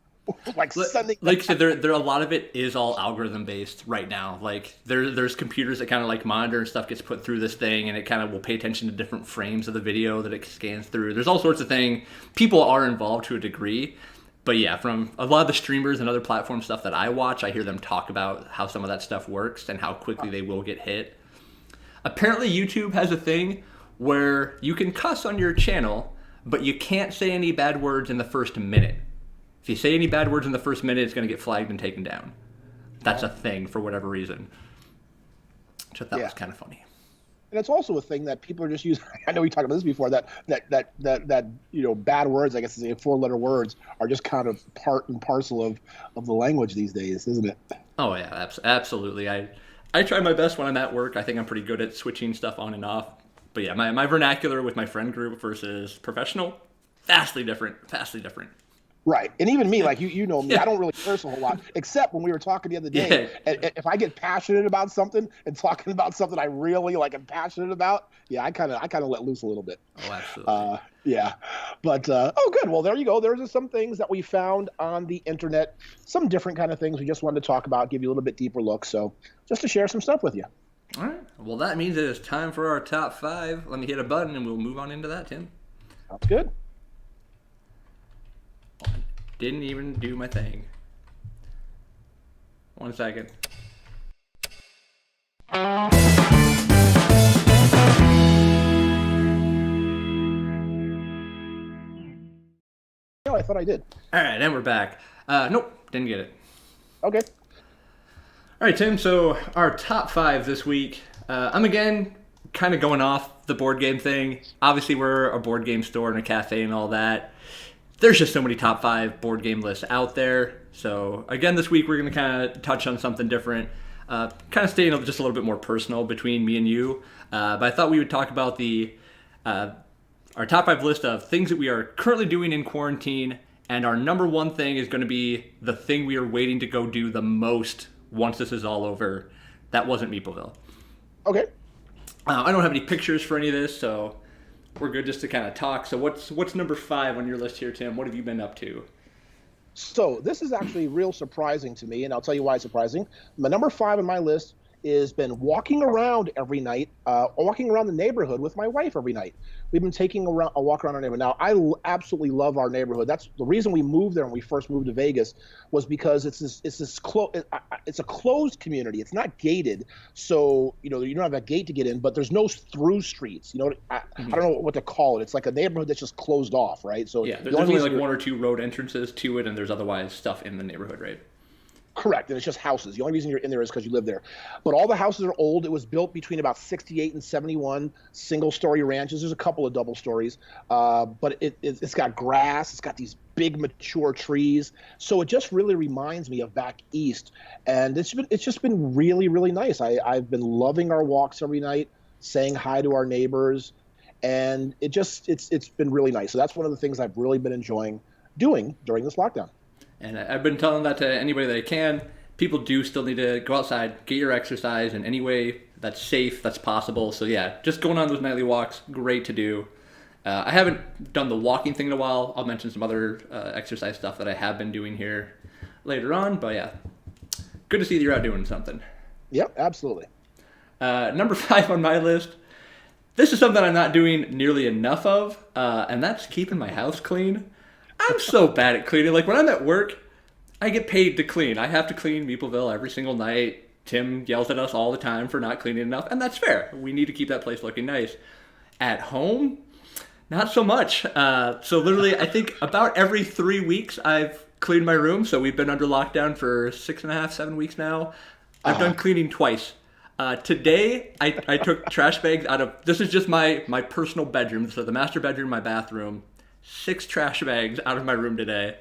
Like sending. Like so there a lot of it is all algorithm based right now. Like there's computers that kind of like monitor and stuff gets put through this thing, and it kind of will pay attention to different frames of the video that it scans through. There's all sorts of things. People are involved to a degree. But yeah, from a lot of the streamers and other platform stuff that I watch, I hear them talk about how some of that stuff works and how quickly they will get hit. Apparently YouTube has a thing where you can cuss on your channel, but you can't say any bad words in the first minute. If you say any bad words in the first minute, it's going to get flagged and taken down. That's a thing for whatever reason. Which I thought was kind of funny. And it's also a thing that people are just using. I know we talked about this before. That bad words, I guess, 4-letter words, are just kind of part and parcel of the language these days, isn't it? Oh yeah, absolutely. I try my best when I'm at work. I think I'm pretty good at switching stuff on and off. But yeah, my vernacular with my friend group versus professional, vastly different. Right. And even me, like you know me, I don't really curse a whole lot, except when we were talking the other day. Yeah. And if I get passionate about something and talking about something I really am passionate about, I kind of let loose a little bit. Oh, absolutely. Yeah. But good. Well, there you go. There's some things that we found on the internet, some different kind of things we just wanted to talk about, give you a little bit deeper look. So just to share some stuff with you. All right. Well, that means it is time for our top 5. Let me hit a button and we'll move on into that, Tim. Sounds good. Didn't even do my thing. 1 second. No, I thought I did. All right, and we're back. Nope, didn't get it. Okay. All right, Tim, so our top 5 this week. I'm again kind of going off the board game thing. Obviously, we're a board game store and a cafe and all that. There's just so many top 5 board game lists out there. So again, this week we're going to kind of touch on something different. Kind of staying just a little bit more personal between me and you. But I thought we would talk about our top 5 list of things that we are currently doing in quarantine. And our number 1 thing is going to be the thing we are waiting to go do the most once this is all over. That wasn't Meepleville. Okay. I don't have any pictures for any of this, so we're good just to kind of talk. So what's number 5 on your list here, Tim? What have you been up to? So this is actually real surprising to me, and I'll tell you why it's surprising. My number 5 on my list is been walking around every night, walking around the neighborhood with my wife every night. We've been taking a walk around our neighborhood. Now, I absolutely love our neighborhood. That's the reason we moved there when we first moved to Vegas, was because it's a closed community. It's not gated, so you don't have a gate to get in, but there's no through streets. I don't know what to call it. It's like a neighborhood that's just closed off, right? So yeah, there's only like 1 or 2 road entrances to it, and there's otherwise stuff in the neighborhood, right? Correct, and it's just houses. The only reason you're in there is because you live there. But all the houses are old. It was built between about 68 and 71, single-story ranches. There's a couple of double stories, but it's got grass. It's got these big mature trees. So it just really reminds me of back east, and it's just been really, really nice. I've been loving our walks every night, saying hi to our neighbors, and it's been really nice. So that's one of the things I've really been enjoying doing during this lockdown. And I've been telling that to anybody that I can. People do still need to go outside, get your exercise in any way that's safe, that's possible. So yeah, just going on those nightly walks, great to do. I haven't done the walking thing in a while. I'll mention some other exercise stuff that I have been doing here later on. But yeah, good to see that you're out doing something. Yep, absolutely. Number 5 on my list. This is something I'm not doing nearly enough of, and that's keeping my house clean. I'm so bad at cleaning. Like when I'm at work, I get paid to clean. I have to clean Meepleville every single night. Tim yells at us all the time for not cleaning enough, and that's fair. We need to keep that place looking nice. At home, not so much. So literally, I think about every 3 weeks I've cleaned my room. So we've been under lockdown for 6.5, 7 weeks now. I've done cleaning twice. Today, I took trash bags out of, this is just my personal bedroom, so the master bedroom, my bathroom. 6 trash bags out of my room today.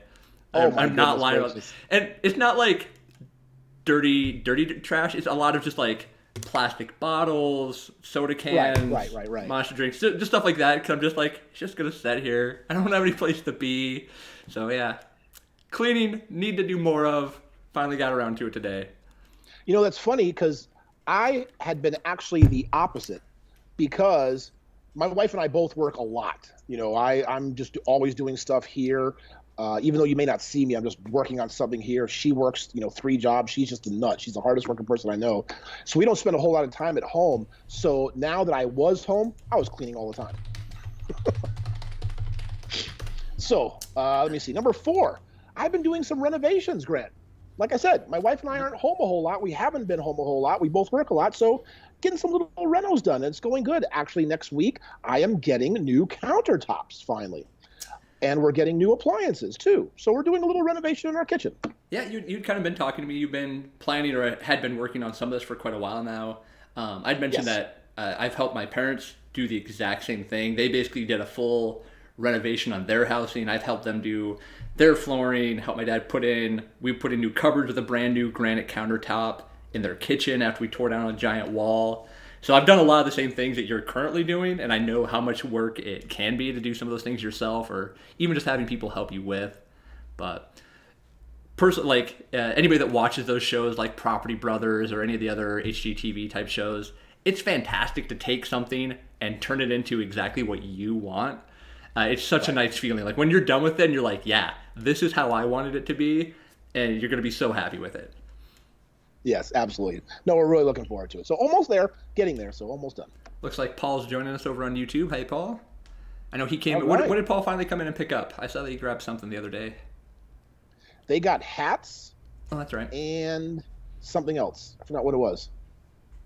I'm not lying about this. And it's not like dirty trash. It's a lot of just like plastic bottles, soda cans, right. Monster drinks, just stuff like that. Because I'm just like, it's just going to sit here. I don't have any place to be. So yeah, cleaning, need to do more of. Finally got around to it today. That's funny because I had been actually the opposite, because my wife and I both work a lot. I'm just always doing stuff here. Even though you may not see me, I'm just working on something here. She works, 3 jobs. She's just a nut. She's the hardest working person I know. So we don't spend a whole lot of time at home. So now that I was home, I was cleaning all the time. So let me see. Number 4, I've been doing some renovations, Grant. Like I said, my wife and I aren't home a whole lot. We haven't been home a whole lot. We both work a lot. So getting some little renos done. It's going good. Actually, next week, I am getting new countertops finally. And we're getting new appliances, too. So we're doing a little renovation in our kitchen. Yeah, you'd kind of been talking to me. You've been planning or had been working on some of this for quite a while now. I'd mentioned that I've helped my parents do the exact same thing. They basically did a full renovation on their housing. I've helped them do their flooring, helped my dad we put in new cupboards with a brand new granite countertop in their kitchen after we tore down a giant wall. So I've done a lot of the same things that you're currently doing, and I know how much work it can be to do some of those things yourself, or even just having people help you with. But anybody that watches those shows like Property Brothers or any of the other HGTV type shows, it's fantastic to take something and turn it into exactly what you want. It's such a nice feeling. Like when you're done with it and you're like, yeah, this is how I wanted it to be, and you're going to be so happy with it. Yes, absolutely. No, we're really looking forward to it. So almost there, getting there, so almost done. Looks like Paul's joining us over on YouTube. Hey, Paul. I know he came. Right. What did Paul finally come in and pick up? I saw that he grabbed something the other day. They got hats Oh, that's right. and something else. I forgot what it was.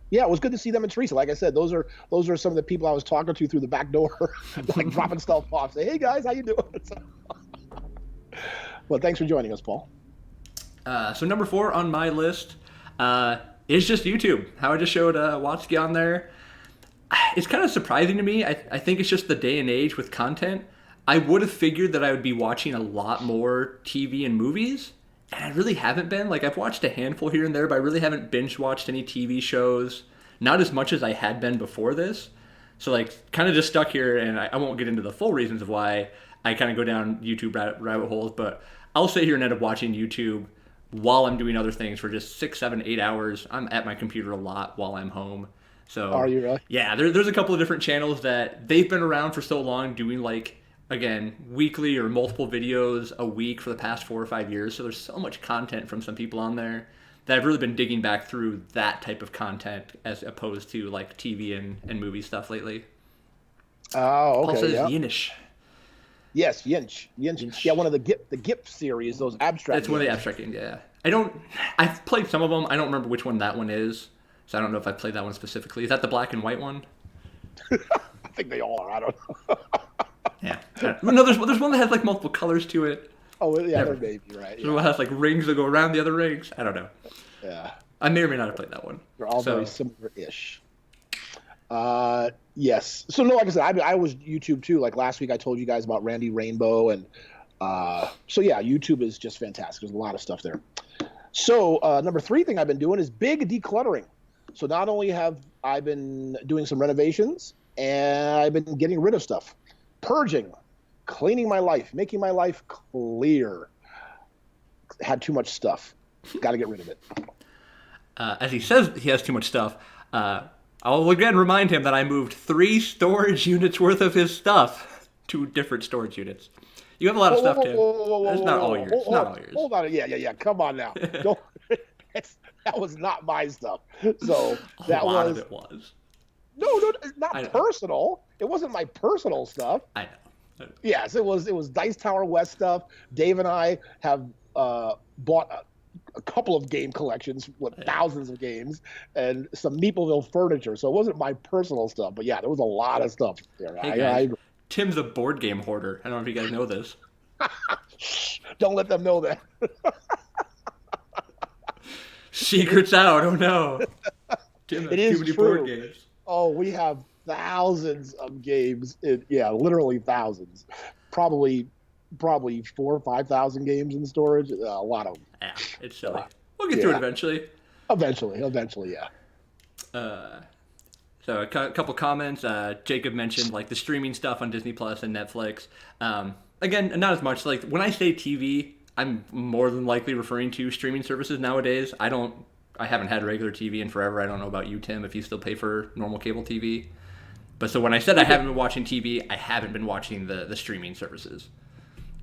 Yeah, it was good to see them and Teresa. Like I said, those are some of the people I was talking to through the back door, like dropping stuff off. Say, hey guys, how you doing? Well, thanks for joining us, Paul. So number 4 on my list is just YouTube. How I just showed Watsky on there. It's kind of surprising to me. I think it's just the day and age with content. I would have figured that I would be watching a lot more TV and movies, and I really haven't been. Like, I've watched a handful here and there, but I really haven't binge watched any TV shows. Not as much as I had been before this. So, like, kind of just stuck here, and I won't get into the full reasons of why I kind of go down YouTube rabbit holes, but I'll sit here and end up watching YouTube while I'm doing other things for just 6, 7, 8 hours. I'm at my computer a lot while I'm home. So, are you really? Yeah, there's a couple of different channels that they've been around for so long doing, like, again, weekly or multiple videos a week for the past 4 or 5 years. So there's so much content from some people on there that I've really been digging back through that type of content as opposed to like TV and movie stuff lately. Oh, okay. Also, Yeah. Yinch. Yes, Yinch. Yeah, one of the GIF series, those abstract. That's one of the abstract games. Yeah, I've played some of them. I don't remember which one that one is, so I don't know if I played that one specifically. Is that the black and white one? I think they all are. I don't know. Yeah. No, there's one that has like multiple colors to it. Oh, yeah, there may be, right. There's one that has like rings that go around the other rings. I don't know. Yeah. I may or may not have played that one. They're all very similar-ish. Yes. So, no, like I said, I was YouTube too. Like last week I told you guys about Randy Rainbow. And so, yeah, YouTube is just fantastic. There's a lot of stuff there. So, number 3 thing I've been doing is big decluttering. So not only have I been doing some renovations, and I've been getting rid of stuff. Purging, cleaning my life, making my life clear. Had too much stuff. Got to get rid of it. As he says he has too much stuff, I'll again remind him that I moved 3 storage units worth of his stuff to different storage units. You have a lot of stuff, Tim. It's not all yours. Not all yours. Hold on. Yeah. Come on now. Don't. That was not my stuff. So that a lot of it was. No, it's not personal. It wasn't my personal stuff. I know. Yes, it was Dice Tower West stuff. Dave and I have bought a couple of game collections with thousands of games and some Meepleville furniture. So it wasn't my personal stuff, but yeah, there was a lot of stuff there. Hey guys, Tim's a board game hoarder. I don't know if you guys know this. Shh, don't let them know that. Secrets out. Oh no. Tim has too many board games. Oh, we have thousands of games. Literally thousands. Probably 4,000 or 5,000 games in storage. A lot of them. Yeah, it's silly. We'll get through it eventually. Eventually, yeah. So a couple comments. Jacob mentioned like the streaming stuff on Disney Plus and Netflix. Again, not as much. Like when I say TV, I'm more than likely referring to streaming services nowadays. I haven't had regular TV in forever. I don't know about you, Tim, if you still pay for normal cable TV. But so when I said I haven't been watching TV, I haven't been watching the streaming services,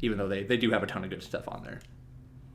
even though they do have a ton of good stuff on there.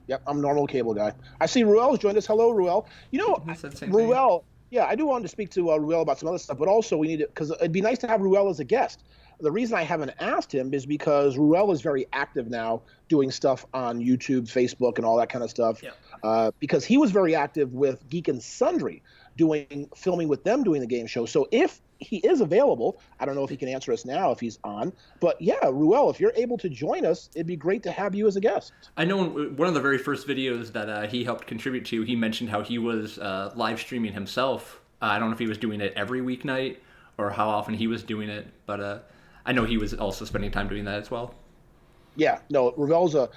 Yep, I'm a normal cable guy. I see Ruel's joined us. Hello, Ruel. You know, Ruel, yeah, I do want to speak to Ruel about some other stuff, but also we need to, because it'd be nice to have Ruel as a guest. The reason I haven't asked him is because Ruel is very active now doing stuff on YouTube, Facebook, and all that kind of stuff. Yeah. Because he was very active with Geek and Sundry, filming with them doing the game show. So if he is available, I don't know if he can answer us now if he's on, but yeah, Ruel, if you're able to join us, it'd be great to have you as a guest. I know one of the very first videos that he helped contribute to, he mentioned how he was live streaming himself. I don't know if he was doing it every weeknight or how often he was doing it, but I know he was also spending time doing that as well. Yeah, no, Ruel's a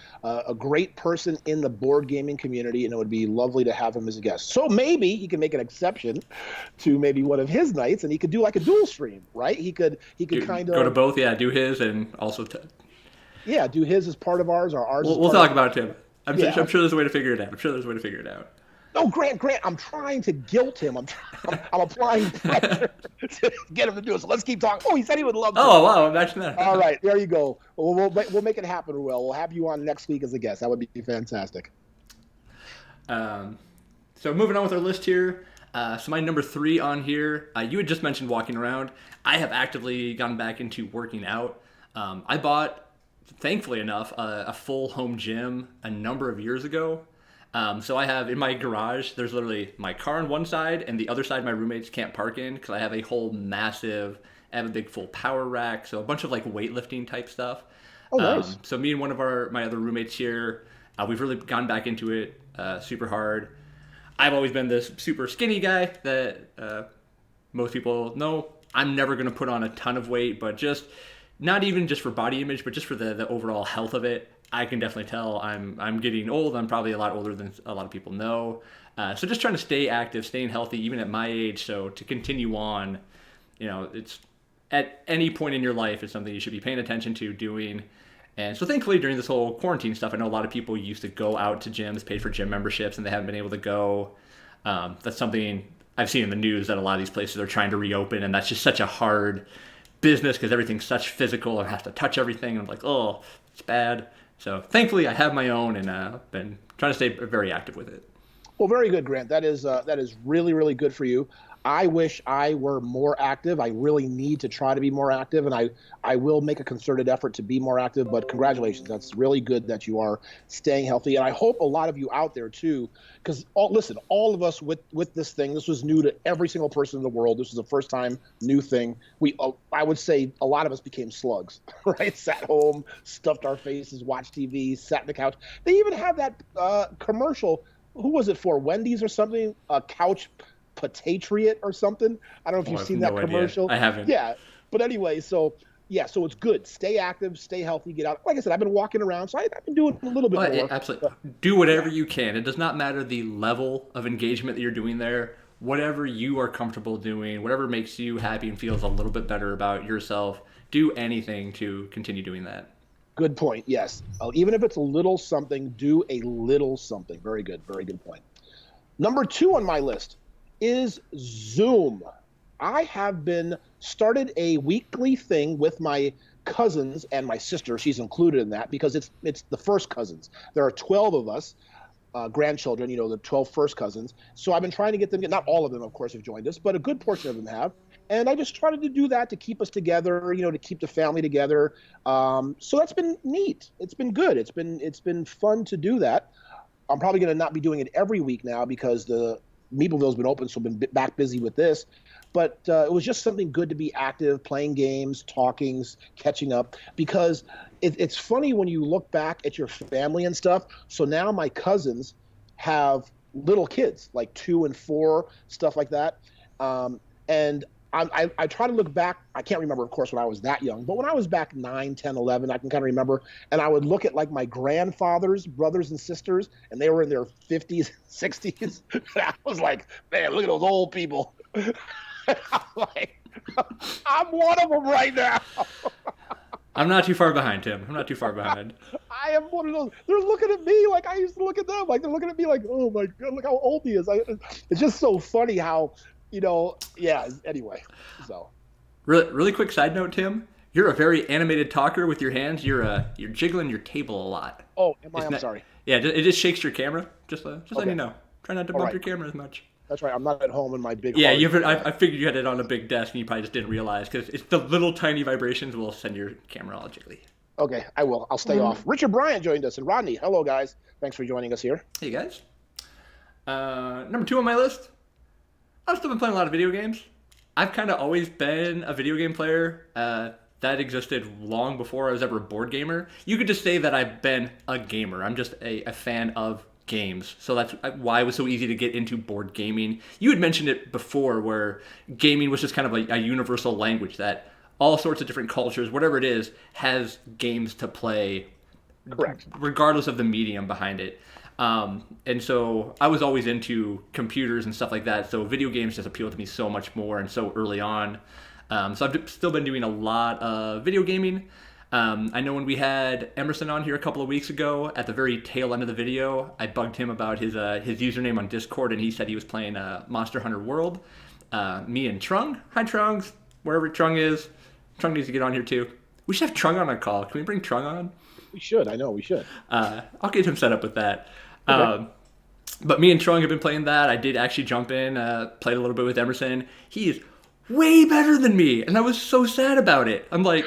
great person in the board gaming community, and it would be lovely to have him as a guest. So maybe he can make an exception to maybe one of his nights, and he could do like a dual stream, right? He could kind of go to both, yeah, do his and also do his as part of ours, or ours. We'll talk about it, Tim. I'm sure there's a way to figure it out. No, Grant, I'm trying to guilt him. I'm applying pressure to get him to do it. So let's keep talking. Oh, he said he would love to. Oh, wow, imagine that. All right, there you go. We'll make it happen, Ruel. We'll have you on next week as a guest. That would be fantastic. So moving on with our list here. So my number 3 on here, you had just mentioned walking around. I have actively gotten back into working out. I bought thankfully enough, a full home gym a number of years ago. So I have in my garage, there's literally my car on one side, and the other side my roommates can't park in because I have a whole massive, I have a big full power rack, so a bunch of like weightlifting type stuff. Oh, nice. So me and one of my other roommates here, we've really gone back into it super hard. I've always been this super skinny guy that most people know. I'm never going to put on a ton of weight, but just not even just for body image, but just for the overall health of it. I can definitely tell I'm getting old. I'm probably a lot older than a lot of people know. So just trying to stay active, staying healthy, even at my age. So to continue on, it's at any point in your life is something you should be paying attention to doing. And so thankfully during this whole quarantine stuff, I know a lot of people used to go out to gyms, pay for gym memberships, and they haven't been able to go. That's something I've seen in the news that a lot of these places are trying to reopen, and that's just such a hard business because everything's such physical and I have to touch everything. And I'm like, oh, it's bad. So thankfully I have my own and been trying to stay very active with it. Well, very good, Grant. That is really, really good for you. I wish I were more active. I really need to try to be more active, and I will make a concerted effort to be more active, but congratulations. That's really good that you are staying healthy. And I hope a lot of you out there too, because listen, all of us with this thing, this was new to every single person in the world. This was the first time new thing. I would say a lot of us became slugs, right? Sat home, stuffed our faces, watched TV, sat on the couch. They even have that commercial. Who was it for? Wendy's or something? A couch Patriot or something. I don't know if you've seen that commercial. I haven't. Yeah. But anyway, so it's good. Stay active, stay healthy, get out. Like I said, I've been walking around, so I've been doing a little bit more. Absolutely. Do whatever you can. It does not matter the level of engagement that you're doing there. Whatever you are comfortable doing, whatever makes you happy and feels a little bit better about yourself, do anything to continue doing that. Good point. Yes. Even if it's a little something, do a little something. Very good. Very good point. Number 2 on my list is Zoom. I have started a weekly thing with my cousins and my sister. She's included in that because it's the first cousins. There are 12 of us, grandchildren, the 12 first cousins. So I've been trying to get them, not all of them, of course, have joined us, but a good portion of them have. And I just tried to do that to keep us together, to keep the family together. So that's been neat. It's been good. It's been fun to do that. I'm probably going to not be doing it every week now because the Meepleville's been open, so I've been back busy with this. But it was just something good to be active, playing games, talking, catching up. Because it's funny when you look back at your family and stuff. So now my cousins have little kids, like 2 and 4, stuff like that. And I try to look back. I can't remember, of course, when I was that young, but when I was back 9, 10, 11, I can kind of remember. And I would look at like my grandfather's brothers and sisters, and they were in their 50s, 60s. And I was like, man, look at those old people. I'm like, I'm one of them right now. I'm not too far behind, Tim. I'm not too far behind. I am one of those. They're looking at me like I used to look at them. Like they're looking at me like, oh my God, look how old he is. It's just so funny how, yeah, anyway, so. Really quick side note, Tim. You're a very animated talker with your hands. You're jiggling your table a lot. Oh, am I? I'm sorry. Yeah, it just shakes your camera. Just letting you know. Try not to bump your camera as much. That's right. I'm not at home in my big. Yeah, I figured you had it on a big desk and you probably just didn't realize because it's the little tiny vibrations will send your camera all jiggly. Okay, I will. I'll stay off. Richard Bryant joined us, and Rodney. Hello, guys. Thanks for joining us here. Hey, guys. Number 2 on my list. I've still been playing a lot of video games. I've kind of always been a video game player. That existed long before I was ever a board gamer. You could just say that I've been a gamer. I'm just a fan of games. So that's why it was so easy to get into board gaming. You had mentioned it before where gaming was just kind of a universal language that all sorts of different cultures, whatever it is, has games to play. Correct. Regardless of the medium behind it. And so I was always into computers and stuff like that. So video games just appealed to me so much more and so early on. So I've still been doing a lot of video gaming. I know when we had Emerson on here a couple of weeks ago, at the very tail end of the video, I bugged him about his username on Discord, and he said he was playing Monster Hunter World. Me and Trung, hi Trung, wherever Trung is. Trung needs to get on here too. We should have Trung on a call. Can we bring Trung on? We should. I know we should. I'll get him set up with that. Okay. But me and Trung have been playing that. I did actually jump in, played a little bit with Emerson. He is way better than me, and I was so sad about it. I'm like,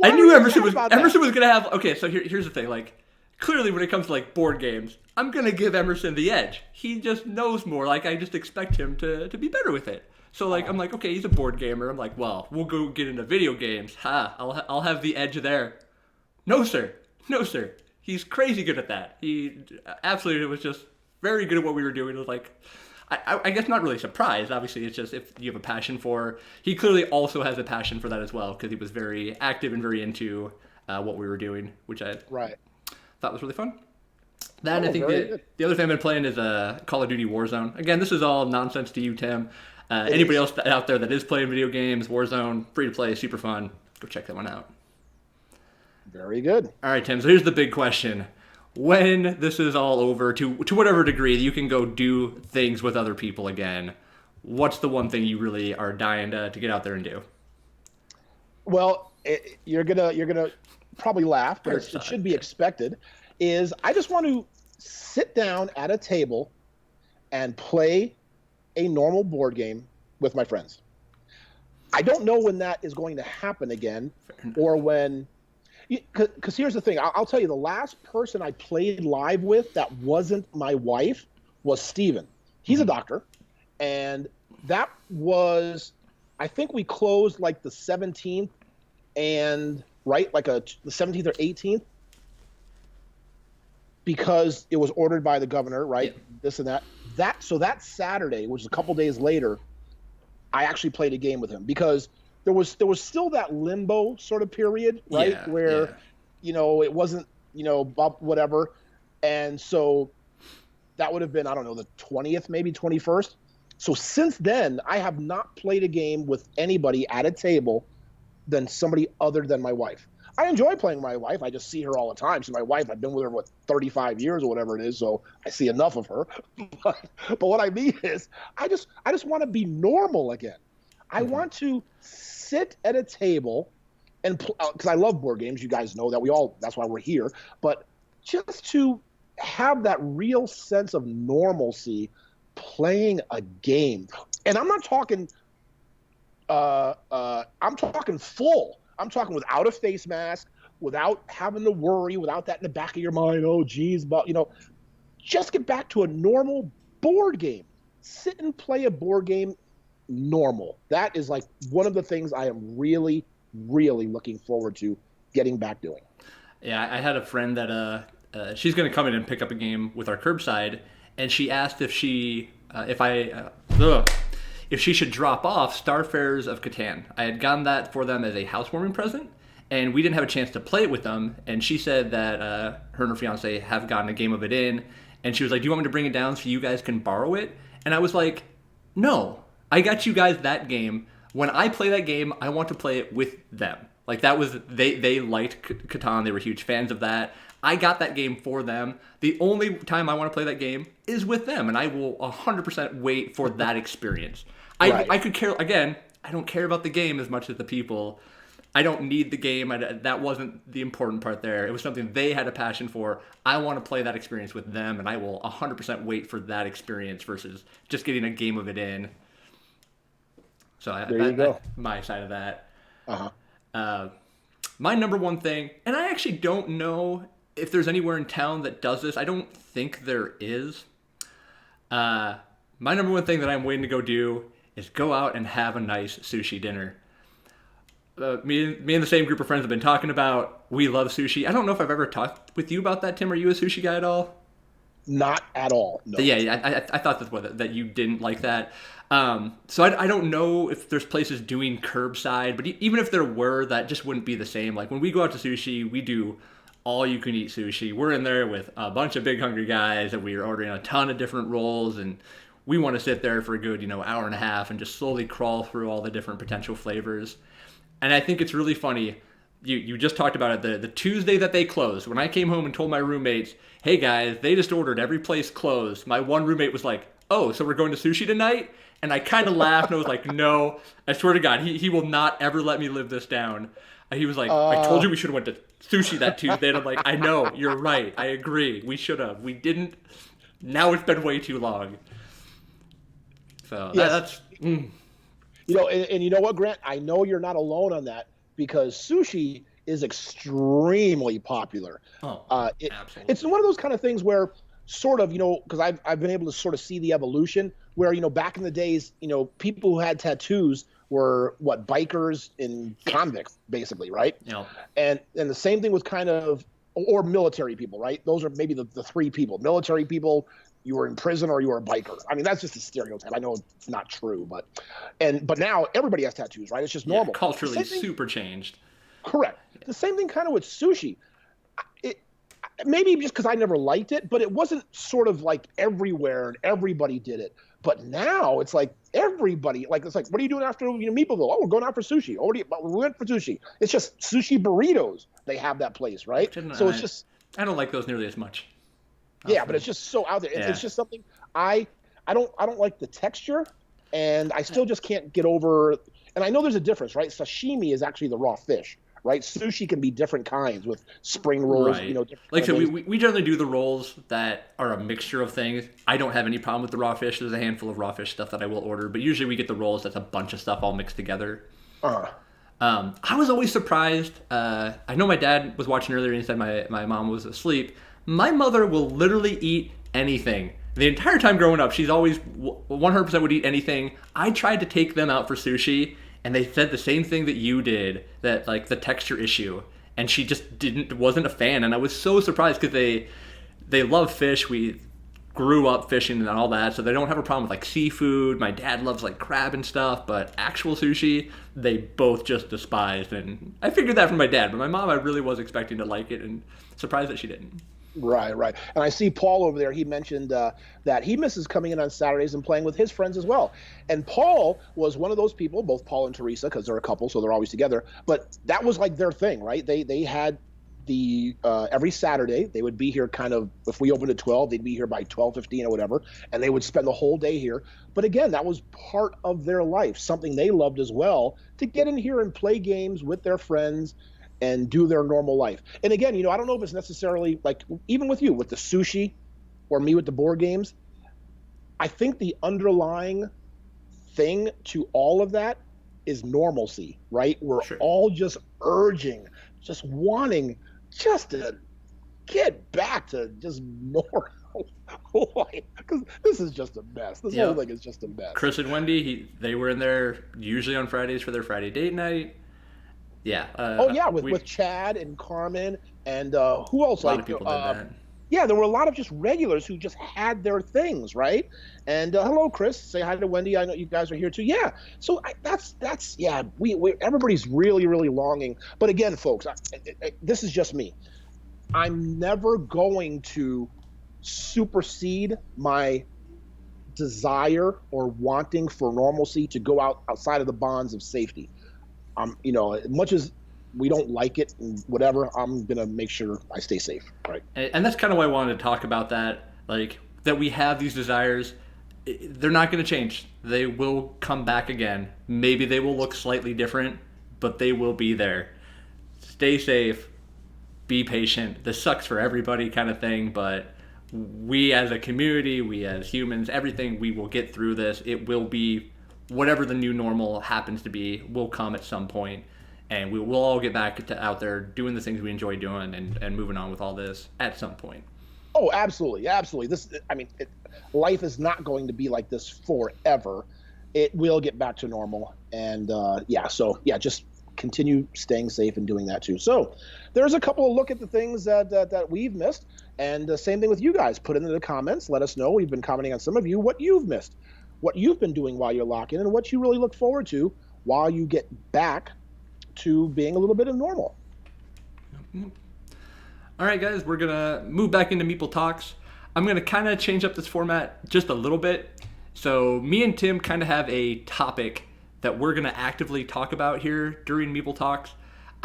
I Why were knew you Emerson sad was about that? Emerson was gonna have. Okay, so here's the thing. Like, clearly, when it comes to like board games, I'm gonna give Emerson the edge. He just knows more. Like, I just expect him to be better with it. So like, I'm like, okay, he's a board gamer. I'm like, well, we'll go get into video games. I'll have the edge there. No, sir. No, sir. He's crazy good at that. He absolutely was just very good at what we were doing. It was like, I guess not really surprised. Obviously, it's just if you have a passion for. He clearly also has a passion for that as well because he was very active and very into what we were doing, which I thought was really fun. Then I think the other thing I've been playing is Call of Duty Warzone. Again, this is all nonsense to you, Tim. Anybody else out there that is playing video games, Warzone, free to play, super fun. Go check that one out. Very good. All right, Tim. So here's the big question: when this is all over, to whatever degree you can go do things with other people again, what's the one thing you really are dying to get out there and do? Well, you're gonna probably laugh, but it should be expected. Is I just want to sit down at a table and play a normal board game with my friends. I don't know when that is going to happen again, or when. Because here's the thing, I'll tell you, the last person I played live with that wasn't my wife was Steven. He's a doctor, and that was, I think we closed like the 17th, and right, the 17th or 18th, because it was ordered by the governor, right? Yeah. This and that. So that Saturday, which is a couple days later, I actually played a game with him because there was still that limbo sort of period, right? Where, it wasn't, whatever. And so that would have been, I don't know, the 20th, maybe 21st. So since then, I have not played a game with anybody at a table than somebody other than my wife. I enjoy playing with my wife. I just see her all the time. She's my wife. I've been with her, 35 years or whatever it is, so I see enough of her. But what I mean is I just want to be normal again. I want to sit at a table and because I love board games. You guys know that that's why we're here. But just to have that real sense of normalcy playing a game. And I'm not talking I'm talking full. I'm talking without a face mask, without having to worry, without that in the back of your mind, oh geez, but just get back to a normal board game. Sit and play a board game normal. That is like one of the things I am really, really looking forward to getting back doing. Yeah, I had a friend that she's going to come in and pick up a game with our curbside, and she asked if she should drop off Starfares of Catan. I had gotten that for them as a housewarming present, and we didn't have a chance to play it with them. And she said that her and her fiance have gotten a game of it in, and she was like, "Do you want me to bring it down so you guys can borrow it?" And I was like, "No, I got you guys that game. When I play that game, I want to play it with them." Like that was they liked Catan. They were huge fans of that. I got that game for them. The only time I want to play that game is with them, and I will 100% wait for that experience. Right. I could care, again, I don't care about the game as much as the people. I don't need the game. That wasn't the important part there. It was something they had a passion for. I want to play that experience with them, and I will 100% wait for that experience versus just getting a game of it in. So there you go. My side of that. My number one thing, and I actually don't know if there's anywhere in town that does this. I don't think there is. My number one thing that I'm waiting to go do is go out and have a nice sushi dinner. Me and the same group of friends have been talking about, we love sushi. I don't know if I've ever talked with you about that, Tim. Are you a sushi guy at all? Not at all, no. Yeah, I thought that you didn't like that. So I don't know if there's places doing curbside, but even if there were, that just wouldn't be the same. Like when we go out to sushi, we do all-you-can-eat sushi. We're in there with a bunch of big hungry guys, and we are ordering a ton of different rolls, and we want to sit there for a good, hour and a half and just slowly crawl through all the different potential flavors. And I think it's really funny. You just talked about it. The Tuesday that they closed, when I came home and told my roommates, hey guys, they just ordered every place closed. My one roommate was like, oh, so we're going to sushi tonight? And I kind of laughed and I was like, no, I swear to God, he will not ever let me live this down. He was like, I told you we should have went to sushi that Tuesday. And I'm like, I know, you're right. I agree. We should have. We didn't. Now it's been way too long. So yes. That's... and you know what, Grant? I know you're not alone on that because sushi is extremely popular. Oh, absolutely. It's one of those kind of things where sort of, because I've been able to sort of see the evolution where, back in the days, people who had tattoos were what, bikers and convicts, basically, right? Yeah. And the same thing was kind of, or military people, right? Those are maybe the three people. Military people, you were in prison or you were a biker. I mean, that's just a stereotype. I know it's not true, but now everybody has tattoos, right? It's just normal. Yeah, culturally super changed. Correct. The same thing kind of with sushi. Maybe just because I never liked it, but it wasn't sort of like everywhere and everybody did it. But now it's like everybody, like, it's like, what are you doing after Meepleville? Oh, we're going out for sushi. Oh, we went for sushi. It's just sushi burritos. They have that place, right? So it's just. I don't like those nearly as much. Yeah, but it's just so out there. It's just something I don't like the texture, and I still just can't get over. And I know there's a difference, right? Sashimi is actually the raw fish. Right, sushi can be different kinds with spring rolls. Right. Like so, we generally do the rolls that are a mixture of things. I don't have any problem with the raw fish. There's a handful of raw fish stuff that I will order, but usually we get the rolls that's a bunch of stuff all mixed together. I was always surprised. I know my dad was watching earlier and he said my mom was asleep. My mother will literally eat anything. The entire time growing up, she's always 100% would eat anything. I tried to take them out for sushi, and they said the same thing that you did, that like the texture issue, and she just wasn't a fan. And I was so surprised because they love fish. We grew up fishing and all that, so they don't have a problem with like seafood. My dad loves like crab and stuff, but actual sushi, they both just despised. And I figured that from my dad, but my mom, I really was expecting to like it, and surprised that she didn't. Right. And I see Paul over there. He mentioned that he misses coming in on Saturdays and playing with his friends as well. And Paul was one of those people, both Paul and Teresa, because they're a couple, so they're always together. But that was like their thing, right? They had the every Saturday they would be here kind of, if we opened at 12, they'd be here by 12:15 or whatever, and they would spend the whole day here. But again, that was part of their life, something they loved as well, to get in here and play games with their friends and do their normal life. And again, I don't know if it's necessarily like, even with you, with the sushi or me with the board games, I think the underlying thing to all of that is normalcy, right? We're all just just wanting just to get back to just normal life. Because this is just a mess. This whole thing is just a mess. Chris and Wendy, they were in there usually on Fridays for their Friday date night. Yeah. With Chad and Carmen and who else? A lot of people did that. Yeah, there were a lot of just regulars who just had their things, right? And hello, Chris. Say hi to Wendy. I know you guys are here too. Yeah. So that's we everybody's really, really longing. But again, folks, this is just me. I'm never going to supersede my desire or wanting for normalcy to go outside of the bonds of safety. As much as we don't like it and whatever, I'm going to make sure I stay safe, right? And that's kind of why I wanted to talk about that, like, that we have these desires. They're not going to change. They will come back again. Maybe they will look slightly different, but they will be there. Stay safe. Be patient. This sucks for everybody kind of thing, but we as a community, we as humans, everything, we will get through this. It will be whatever the new normal happens to be, will come at some point, and we will all get back to out there doing the things we enjoy doing and moving on with all this at some point. Oh, absolutely. Life is not going to be like this forever. It will get back to normal. And just continue staying safe and doing that too. So there's a couple of look at the things that we've missed. And the same thing with you guys. Put it in the comments. Let us know. We've been commenting on some of you, what you've missed, what you've been doing while you're locked in, and what you really look forward to while you get back to being a little bit of normal. All right, guys, we're going to move back into Meeple Talks. I'm going to kind of change up this format just a little bit. So me and Tim kind of have a topic that we're going to actively talk about here during Meeple Talks.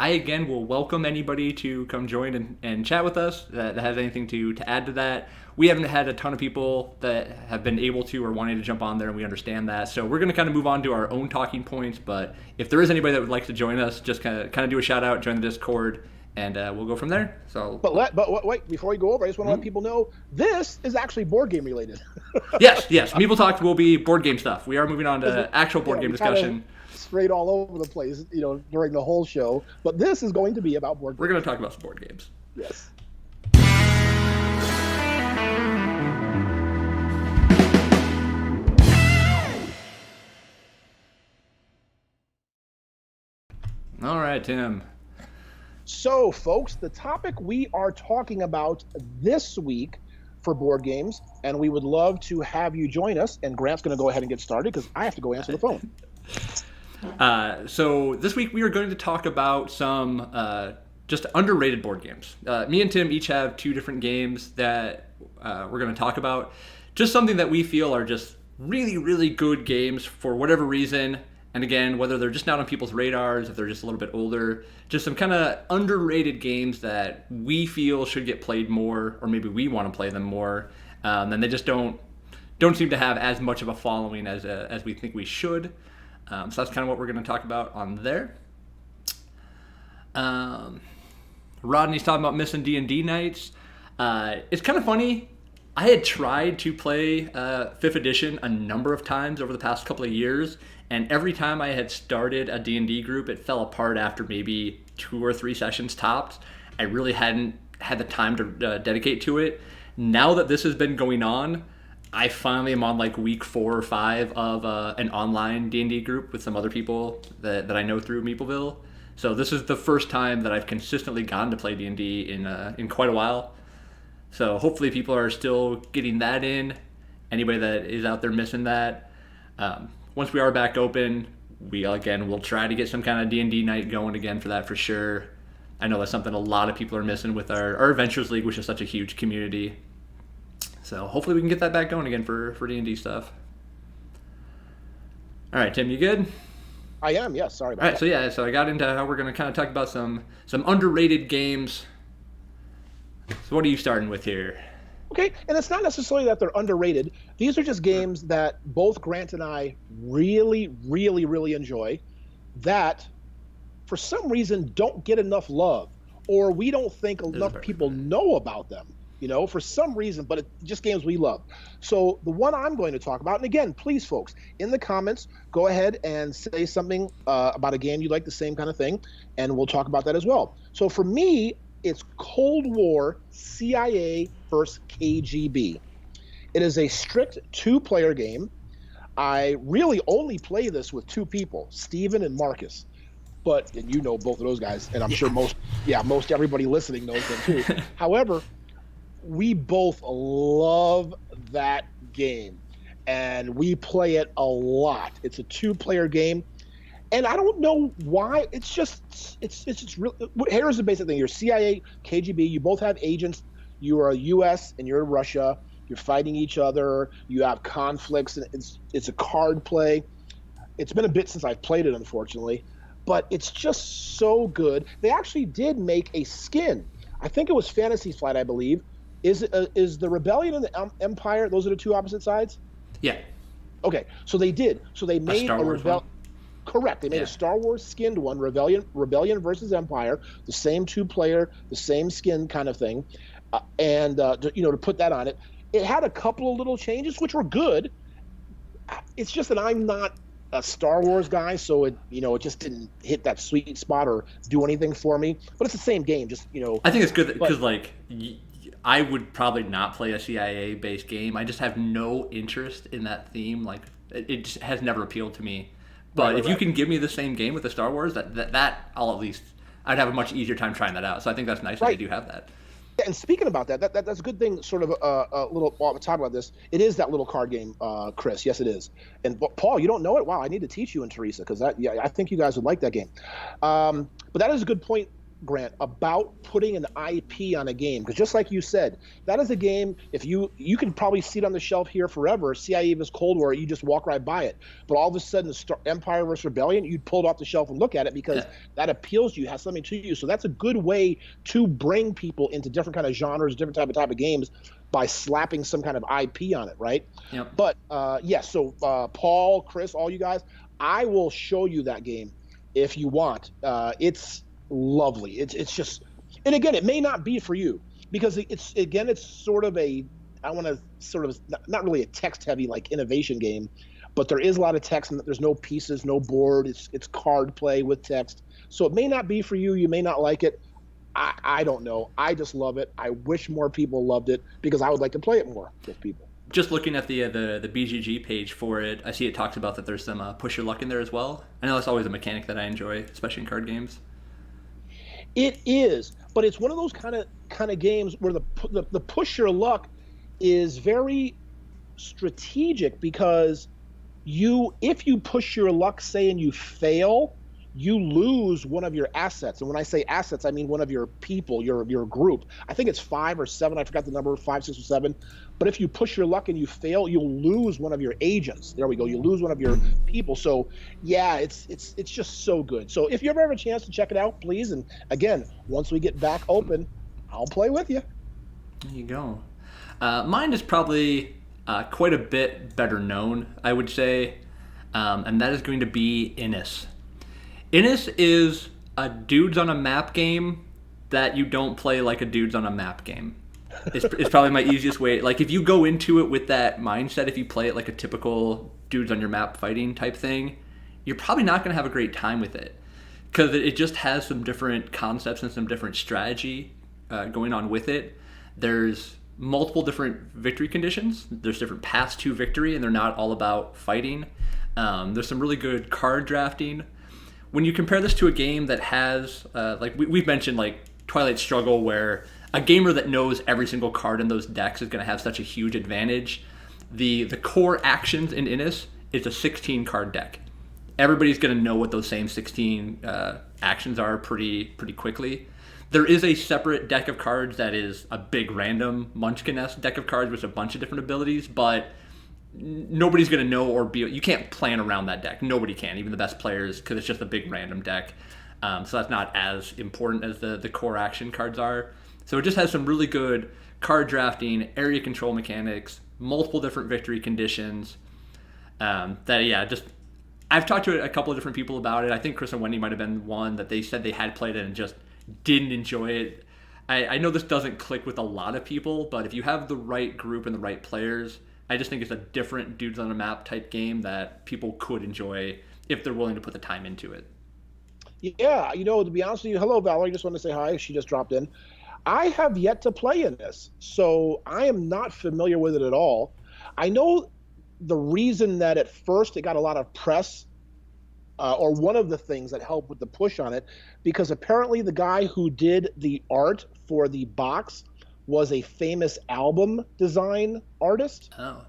I, again, will welcome anybody to come join and chat with us that has anything to add to that. We haven't had a ton of people that have been able to or wanting to jump on there, and we understand that. So we're going to kind of move on to our own talking points. But if there is anybody that would like to join us, just kind of do a shout out, join the Discord, and we'll go from there. So, but wait, before we go over, I just want to let people know this is actually board game related. yes. Meeple Talks will be board game stuff. We are moving on to actual board game discussion. strayed all over the place, during the whole show. But this is going to be about board games. We're going to talk about some board games. Yes. All right, Tim. So, folks, the topic we are talking about this week for board games, and we would love to have you join us. And Grant's going to go ahead and get started because I have to go answer the phone. So this week we are going to talk about some just underrated board games. Me and Tim each have 2 different games that we're going to talk about. Just something that we feel are just really, really good games for whatever reason. And again, whether they're just not on people's radars, if they're just a little bit older, just some kind of underrated games that we feel should get played more, or maybe we want to play them more, and they just don't seem to have as much of a following as we think we should. So that's kind of what we're going to talk about on there. Rodney's talking about missing D&D nights. It's kind of funny. I had tried to play 5th edition a number of times over the past couple of years, and every time I had started a D&D group, it fell apart after maybe 2 or 3 sessions tops. I really hadn't had the time to dedicate to it. Now that this has been going on, I finally am on like week 4 or 5 of an online D&D group with some other people that I know through Meepleville. So this is the first time that I've consistently gone to play D&D in quite a while. So hopefully people are still getting that in. Anybody that is out there missing that. Once we are back open, we'll try to get some kind of D&D night going again for that for sure. I know that's something a lot of people are missing with our Adventures League, which is such a huge community. So hopefully we can get that back going again for D&D stuff. All right, Tim, you good? I am, yes. Sorry about that. All right, so I got into how we're going to kind of talk about some underrated games. So what are you starting with here? Okay, and it's not necessarily that they're underrated. These are just games that both Grant and I really, really, really enjoy that for some reason don't get enough love, or we don't think enough people know about them, for some reason, but it's just games we love. So the one I'm going to talk about, and again, please, folks, in the comments, go ahead and say something about a game you like, the same kind of thing, and we'll talk about that as well. So for me, it's Cold War CIA versus KGB. It is a strict 2-player game. I really only play this with 2 people, Steven and Marcus. And you know both of those guys, and I'm sure most everybody listening knows them too. However, we both love that game, and we play it a lot. It's a 2-player game. And I don't know why. It's just real. Here's the basic thing. You're CIA, KGB. You both have agents. You are U.S. and you're Russia. You're fighting each other. You have conflicts, and it's a card play. It's been a bit since I've played it, unfortunately, but it's just so good. They actually did make a skin. I think it was Fantasy Flight, I believe. Is the Rebellion and the Empire? Those are the 2 opposite sides. Yeah. Okay, so they did. So they made a Rebellion. Correct. They made a Star Wars skinned one, Rebellion versus Empire, the same 2-player, the same skin kind of thing, and to put that on it. It had a couple of little changes which were good. It's just that I'm not a Star Wars guy, so it just didn't hit that sweet spot or do anything for me. But it's the same game, just I think it's good because I would probably not play a CIA-based game. I just have no interest in that theme. Like it just has never appealed to me. But if you can give me the same game with the Star Wars, that I'd have a much easier time trying that out. So I think that's nice that they do have that. And speaking about that's a good thing. Sort of a little. While we talk about this, it is that little card game, Chris. Yes, it is. And Paul, you don't know it? Wow, I need to teach you and Teresa because I think you guys would like that game. But that is a good point, Grant, about putting an IP on a game, because just like you said, that is a game. If you can probably see it on the shelf here forever, CIA vs Cold War, you just walk right by it. But all of a sudden, Empire vs Rebellion, you'd pull it off the shelf and look at it because that appeals to you, has something to you. So that's a good way to bring people into different kind of genres, different type of games by slapping some kind of IP on it, right? Yep. But so Paul, Chris, all you guys, I will show you that game if you want. It's lovely. It's just, and again, it may not be for you because it's sort of I want to sort of not really a text heavy like innovation game, but there is a lot of text, and there's no pieces, no board. It's card play with text. So it may not be for you. You may not like it. I don't know. I just love it. I wish more people loved it because I would like to play it more with people. Just looking at the BGG page for it, I see it talks about that there's some push your luck in there as well. I know that's always a mechanic that I enjoy, especially in card games. It is, but it's one of those kind of games where the push your luck is very strategic, because if you push your luck, say, and you fail, you lose one of your assets. And when I say assets, I mean one of your people, your group. I think it's 5 or 7. I forgot the number, 5, 6, or 7. But if you push your luck and you fail, you'll lose one of your agents. There we go. You lose one of your people. So yeah, it's just so good. So if you ever have a chance to check it out, please. And again, once we get back open, I'll play with you. There you go. Mine is probably quite a bit better known, I would say, and that is going to be Innis. Innis is a dudes on a map game that you don't play like a dudes on a map game. It's probably my easiest way. Like, if you go into it with that mindset, if you play it like a typical dudes on your map fighting type thing, you're probably not going to have a great time with it, because it just has some different concepts and some different strategy going on with it. There's multiple different victory conditions. There's different paths to victory, and they're not all about fighting. There's some really good card drafting. When you compare this to a game that has, like we've mentioned, like Twilight Struggle, where a gamer that knows every single card in those decks is going to have such a huge advantage. The core actions in Innis is a 16 card deck. Everybody's going to know what those same 16 actions are pretty quickly. There is a separate deck of cards that is a big random Munchkin-esque deck of cards with a bunch of different abilities, but nobody's going to know or be... You can't plan around that deck. Nobody can, even the best players, because it's just a big random deck. So that's not as important as the core action cards are. So it just has some really good card drafting, area control mechanics, multiple different victory conditions. I've talked to a couple of different people about it. I think Chris and Wendy might have been one that they said they had played it and just didn't enjoy it. I know this doesn't click with a lot of people, but if you have the right group and the right players, I just think it's a different dudes on a map type game that people could enjoy if they're willing to put the time into it. Yeah, to be honest with you, hello, Valerie. Just want to say hi. She just dropped in. I have yet to play in this, so I am not familiar with it at all. I know the reason that at first it got a lot of press, or one of the things that helped with the push on it, because apparently the guy who did the art for the box was a famous album design artist. Oh,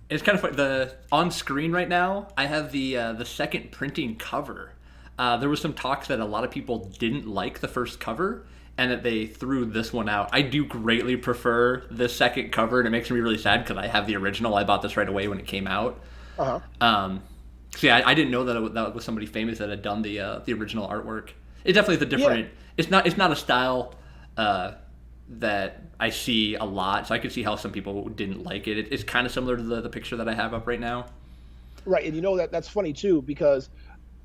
it's kind of funny. On screen right now, I have the second printing cover. There was some talks that a lot of people didn't like the first cover, and that they threw this one out. I do greatly prefer the second cover, and it makes me really sad because I have the original. I bought this right away when it came out. So yeah, I didn't know that was somebody famous that had done the original artwork. It definitely is a different. Yeah. It's not a style that I see a lot, so I could see how some people didn't like it. It's kind of similar to the picture that I have up right now. Right, and that's funny too, because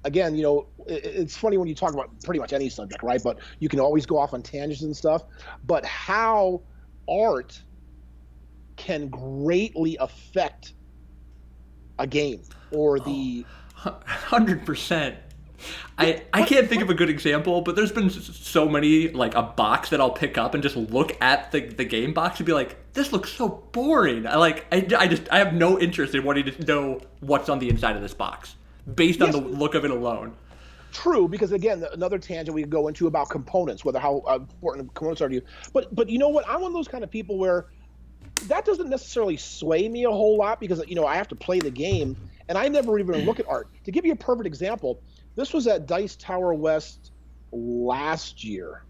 again, it's funny when you talk about pretty much any subject, right? But you can always go off on tangents and stuff. But how art can greatly affect a game or the 100%. I can't think of a good example, but there's been so many, like a box that I'll pick up and just look at the game box and be like, this looks so boring. I have no interest in wanting to know what's on the inside of this box based on the look of it alone. True, because again, another tangent we could go into about components, whether how important components are to you. But you know what? I'm one of those kind of people where that doesn't necessarily sway me a whole lot, because I have to play the game and I never even look at art. To give you a perfect example, this was at Dice Tower West last year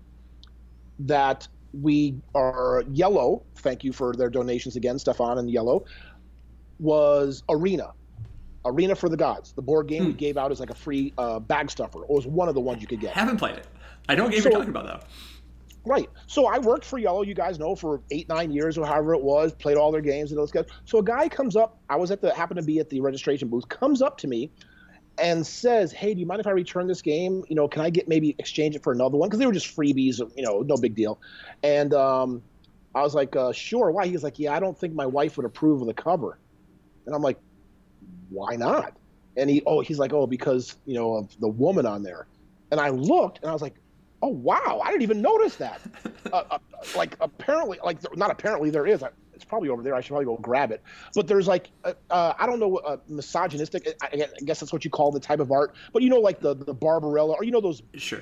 that we are Yellow. Thank you for their donations again, Stefan and Yellow. Was Arena for the Gods. The board game we gave out as like a free bag stuffer. It was one of the ones you could get. Haven't played it. I know what game you're talking about, though. Right. So I worked for Yellow, you guys know, for 8-9 years or however it was, played all their games and those guys. So a guy comes up, happened to be at the registration booth, comes up to me and says, hey, do you mind if I return this game? Can I exchange it for another one? Because they were just freebies, no big deal. And I was like, sure. Why? He was like, yeah, I don't think my wife would approve of the cover. And I'm like, why not? And he's like, oh, because of the woman on there. And I looked and I was like, oh wow, I didn't even notice that. Like apparently, like not apparently, there is. It's probably over there. I should probably go grab it. But there's like, I don't know, misogynistic. I guess that's what you call the type of art. But like the Barbarella, or those. Sure.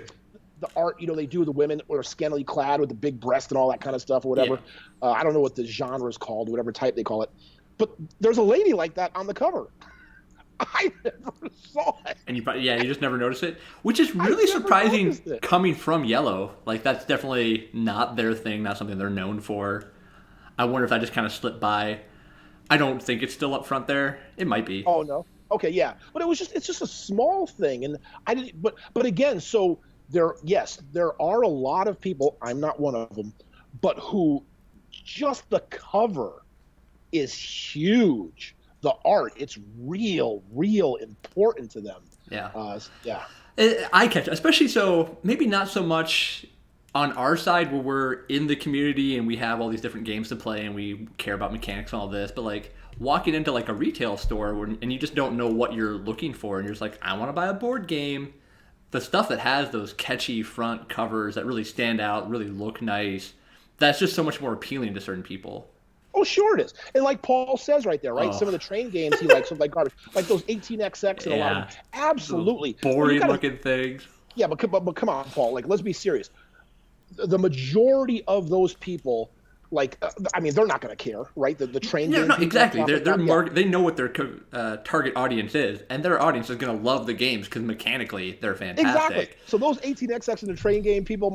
The art, they do with the women or scantily clad with the big breast and all that kind of stuff or whatever. Yeah. I don't know what the genre is called, whatever type they call it. But there's a lady like that on the cover. I never saw it. And you just never noticed it, which is really surprising coming from Yellow. Like, that's definitely not their thing, not something they're known for. I wonder if that just kind of slipped by. I don't think it's still up front there. It might be. Oh, no. Okay, yeah. But it's just a small thing. And I didn't, but again, so there are a lot of people, I'm not one of them, but who just the cover is huge. The art, it's real important to them. Yeah. Yeah. I catch it, especially so maybe not so much on our side where we're in the community and we have all these different games to play and we care about mechanics and all this, but like walking into like a retail store and you just don't know what you're looking for and you're just like, I want to buy a board game. The stuff that has those catchy front covers that really stand out, really look nice, that's just so much more appealing to certain people. Oh, sure it is. And like Paul says right there, right? Some of the train games he likes, like garbage, like those 18XX and a lot of them. Absolutely. Those boring looking things. Yeah, but come on, Paul. Like, let's be serious. The majority of those people, like, I mean, they're not going to care, right? The train games. No, exactly. They know what their target audience is, and their audience is going to love the games because mechanically they're fantastic. Exactly. So those 18XX and the train game people,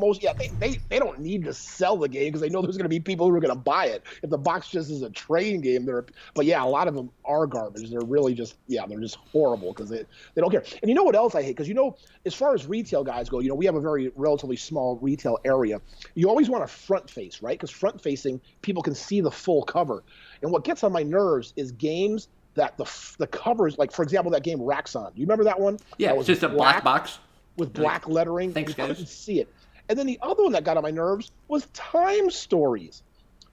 they don't need to sell the game because they know there's going to be people who are going to buy it. If the box just is a train game, but yeah, a lot of them are garbage. They're really just they're just horrible because they don't care. And you know what else I hate? Because as far as retail guys go, we have a very relatively small retail area. You always want a front face, right? Because front facing, people can see the full cover. And what gets on my nerves is games that the covers, like for example, that game Raxon. Do you remember that one? Yeah, that was just a black box with black lettering. Thanks, guys. You couldn't see it. And then the other one that got on my nerves was Time Stories,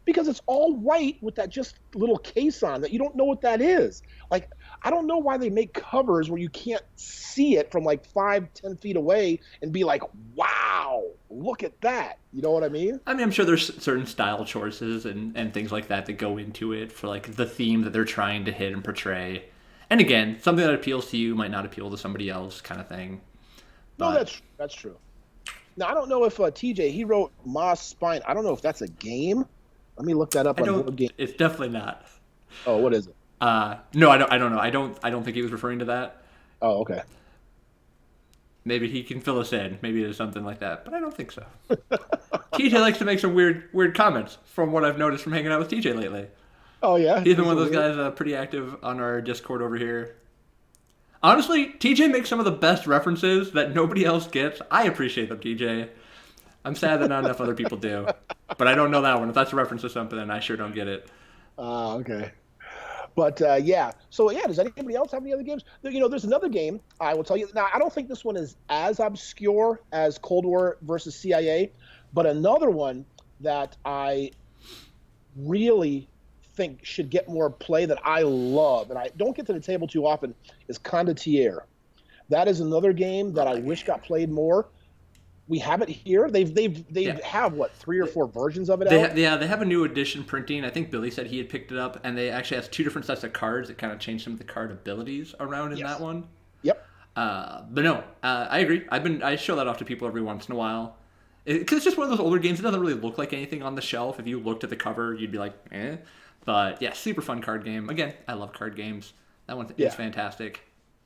because it's all white with that just little case on that you don't know what that is. Like, I don't know why they make covers where you can't see it from like 5-10 feet away and be like, wow, look at that. You know what I mean? I mean, I'm sure there's certain style choices and things like that go into it for like the theme that they're trying to hit and portray. And again, something that appeals to you might not appeal to somebody else, kind of thing. But... No, that's true. Now, I don't know if TJ, he wrote Moss Spine. I don't know if that's a game. Let me look that up on board game. It's definitely not. Oh, what is it? No, I don't know. I don't think he was referring to that. Oh, okay. Maybe he can fill us in. Maybe it is something like that, but I don't think so. TJ likes to make some weird comments from what I've noticed from hanging out with TJ lately. Oh, yeah? He's been one of those guys pretty active on our Discord over here. Honestly, TJ makes some of the best references that nobody else gets. I appreciate them, TJ. I'm sad that not enough other people do. But I don't know that one. If that's a reference to something, then I sure don't get it. Okay. But, yeah. So, yeah, does anybody else have any other games? There's another game, I will tell you. Now, I don't think this one is as obscure as Cold War versus CIA, but another one that I really think should get more play that I love, and I don't get to the table too often, is Condottiere. That is another game that I wish got played more. We have it here. They have what, 3 or 4 versions of it out? They have a new edition printing. I think Billy said he had picked it up, and they actually has 2 different sets of cards that kind of change some of the card abilities around in that one. Yep. But no, I agree. I show that off to people every once in a while. Because it's just one of those older games. It doesn't really look like anything on the shelf. If you looked at the cover, you'd be like, eh. But yeah, super fun card game. Again, I love card games. That one is fantastic.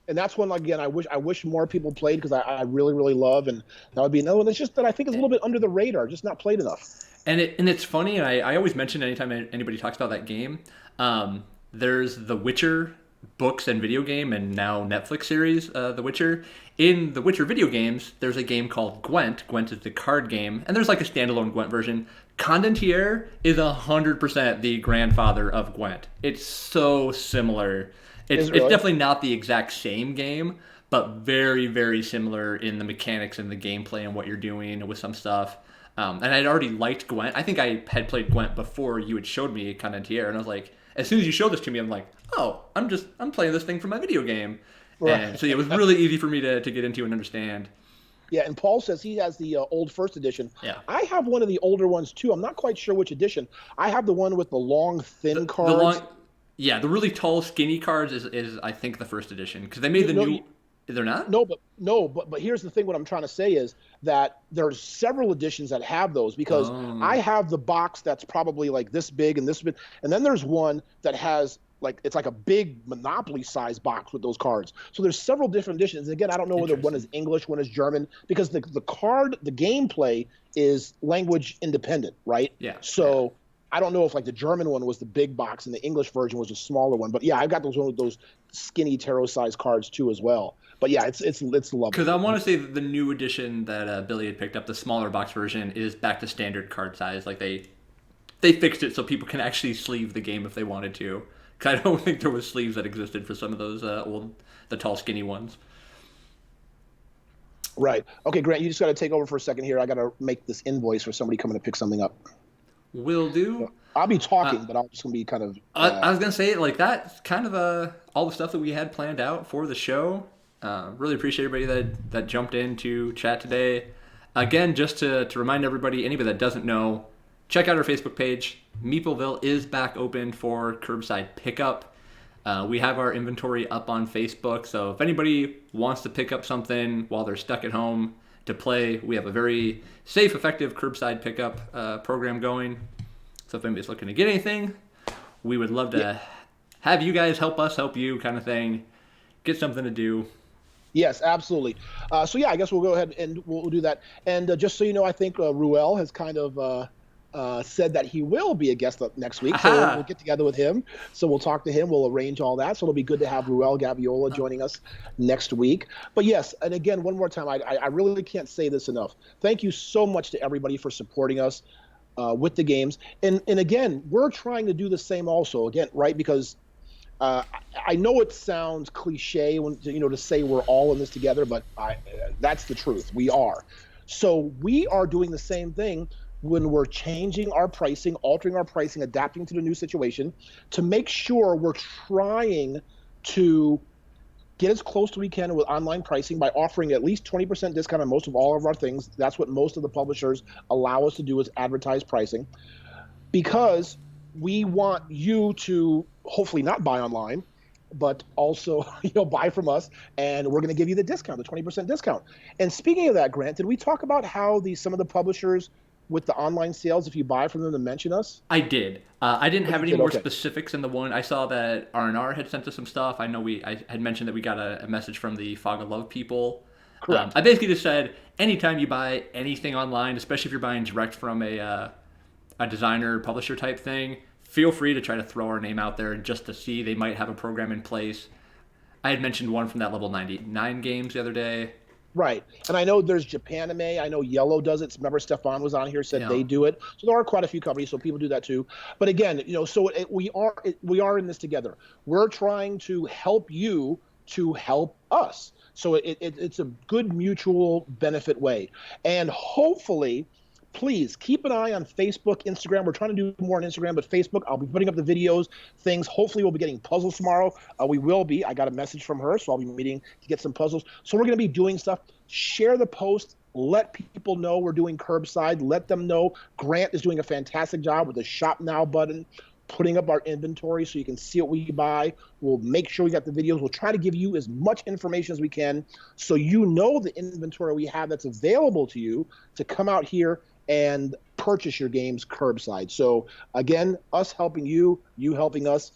And that's one, again, I wish more people played because I really, really love, and that would be another one that's just that I think is a little bit under the radar, just not played enough. And it's funny, and I always mention anytime anybody talks about that game, there's the Witcher books and video game and now Netflix series, The Witcher. In the Witcher video games, there's a game called Gwent. Gwent is the card game, and there's like a standalone Gwent version. Condottiere is 100% the grandfather of Gwent. It's so similar. It's definitely not the exact same game, but very, very similar in the mechanics and the gameplay and what you're doing with some stuff. And I'd already liked Gwent. I think I had played Gwent before you had showed me Condottiere, and I was like, as soon as you showed this to me, I'm like, oh, I'm playing this thing for my video game. And Right. so yeah, it was really easy for me to get into and understand. Yeah, and Paul says he has the old first edition. Yeah. I have one of the older ones too. I'm not quite sure which edition. I have the one with the long, thin The cards. long, yeah, the really tall, skinny cards is I think the first edition because they made the No, new. They're not. but here's the thing. What I'm trying to say is that there's several editions that have those because I Oh, have the box that's probably like this big and this big, and then there's one that has like it's like a big Monopoly size box with those cards. So there's several different editions. And again, I don't know whether one interesting. is English, one is German, because the gameplay is language independent, right? Yeah, yeah. So I don't know if like the German one was the big box and the English version was a smaller one. But yeah, I've got those skinny tarot size cards too as well. But yeah, it's Because lovely. I want to say that the new edition that Billy had picked up, the smaller box version, is back to standard card size. Like they fixed it so people can actually sleeve the game if they wanted to. 'Cause I don't think there was sleeves that existed for some of those the tall, skinny ones. Right. Okay, Grant, you just got to take over for a second here. I got to make this invoice for somebody coming to pick something up. Will do. I'll be Uh, talking, but I'm just gonna be kind of. I was gonna say like that's kind of all the stuff that we had planned out for the show. Really appreciate everybody that jumped in to chat today. Again, just to remind everybody, anybody that doesn't know, check out our Facebook page. Meepleville is back open for curbside pickup. We have our inventory up on Facebook, so if anybody wants to pick up something while they're stuck at home to play, we have a very safe, effective curbside pickup program going. So if anybody's looking to get anything, we would love Yeah. to have you guys help us help you kind of thing. Get something to do. Yes, absolutely. So yeah, I guess we'll go ahead and we'll do that. And just so you know, I think Ruel has kind of said that he will be a guest up next week. So we'll Aha! get together with him. So we'll talk to him. We'll arrange all that. So it'll be good to have Ruel Gaviola joining us next week. But yes, and again, one more time, I really can't say this enough. Thank you so much to everybody for supporting us with the games. And again, we're trying to do the same also. Again, right? Because uh, I know it sounds cliche when to say we're all in this together, but that's the truth. We are. So we are doing the same thing when we're changing our pricing, altering our pricing, adapting to the new situation to make sure we're trying to get as close as we can with online pricing by offering at least 20% discount on most of all of our things. That's what most of the publishers allow us to do is advertise pricing because we want you to hopefully not buy online, but also buy from us, and we're going to give you the discount, the 20% discount. And speaking of that, Grant, did we talk about how some of the publishers with the online sales, if you buy from them, to mention us? I did. I didn't Oh, have you any did. more Okay, specifics in the one. I saw that R&R had sent us some stuff. I know I had mentioned that we got a message from the Fog of Love people. correct. I basically just said anytime you buy anything online, especially if you're buying direct from a designer publisher type thing, feel free to try to throw our name out there just to see they might have a program in place. I had mentioned one from that level 99 games the other day. Right. And I know there's Japanime. I know Yellow does it. Remember, Stefan was on here, said Yeah. they do it. So there are quite a few companies, so people do that too. But again, so we are in this together. We're trying to help you to help us. So it's a good mutual benefit way. And hopefully, please keep an eye on Facebook, Instagram. We're trying to do more on Instagram, but Facebook, I'll be putting up the videos, things. Hopefully, we'll be getting puzzles tomorrow. We will be. I got a message from her, so I'll be meeting to get some puzzles. So we're going to be doing stuff. Share the post. Let people know we're doing curbside. Let them know Grant is doing a fantastic job with the Shop Now button, putting up our inventory so you can see what we buy. We'll make sure we got the videos. We'll try to give you as much information as we can so you know the inventory we have that's available to you to come out here and purchase your games curbside. So again, us helping you, you helping us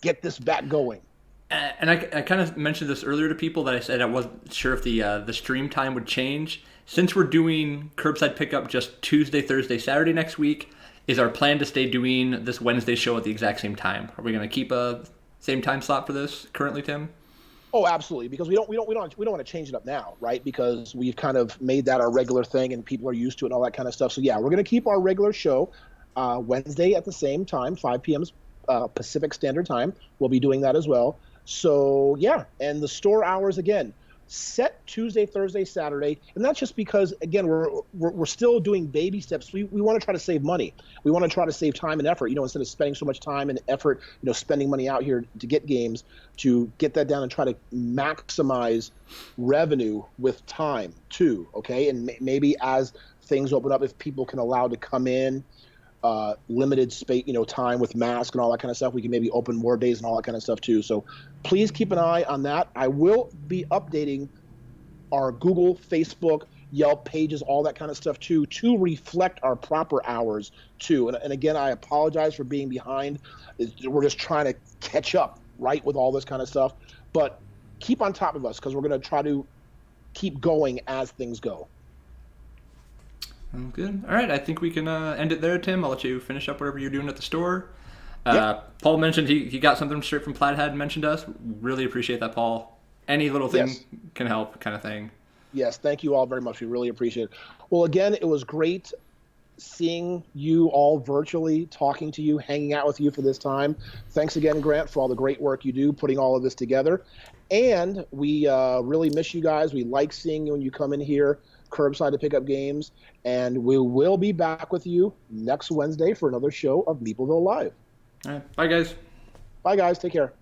get this back going. And I kind of mentioned this earlier to people that I said I wasn't sure if the stream time would change. Since we're doing curbside pickup just Tuesday, Thursday, Saturday next week, is our plan to stay doing this Wednesday show at the exact same time? Are we going to keep a same time slot for this currently, Tim? Oh, absolutely. Because we don't want to change it up now, right? Because we've kind of made that our regular thing, and people are used to it and all that kind of stuff. So yeah, we're going to keep our regular show Wednesday at the same time, 5 p.m. Pacific Standard Time. We'll be doing that as well. So yeah, and the store hours again. set Tuesday, Thursday, Saturday, and that's just because, again, we're still doing baby steps. We want to try to save money. We want to try to save time and effort. Instead of spending so much time and effort, spending money out here to get games, to get that down and try to maximize revenue with time too. Okay, and maybe as things open up, if people can allow to come in, limited space, time with mask and all that kind of stuff, we can maybe open more days and all that kind of stuff too. So please keep an eye on that. I will be updating our Google, Facebook, Yelp pages, all that kind of stuff too, to reflect our proper hours too. And again, I apologize for being behind. We're just trying to catch up, right, with all this kind of stuff. But keep on top of us, because we're going to try to keep going as things go. Good. All right, I think we can end it there, Tim. I'll let you finish up whatever you're doing at the store. Yep. Paul mentioned he got something straight from Plaidhead and mentioned us. Really appreciate that, Paul. Any little thing can help, kind of thing. Yes, thank you all very much. We really appreciate it. Well, again, it was great seeing you all virtually, talking to you, hanging out with you for this time. Thanks again, Grant, for all the great work you do putting all of this together. And we really miss you guys. We like seeing you when you come in here curbside to pick up games. And we will be back with you next Wednesday for another show of Meepleville Live. All right. Bye, guys. Bye, guys. Take care.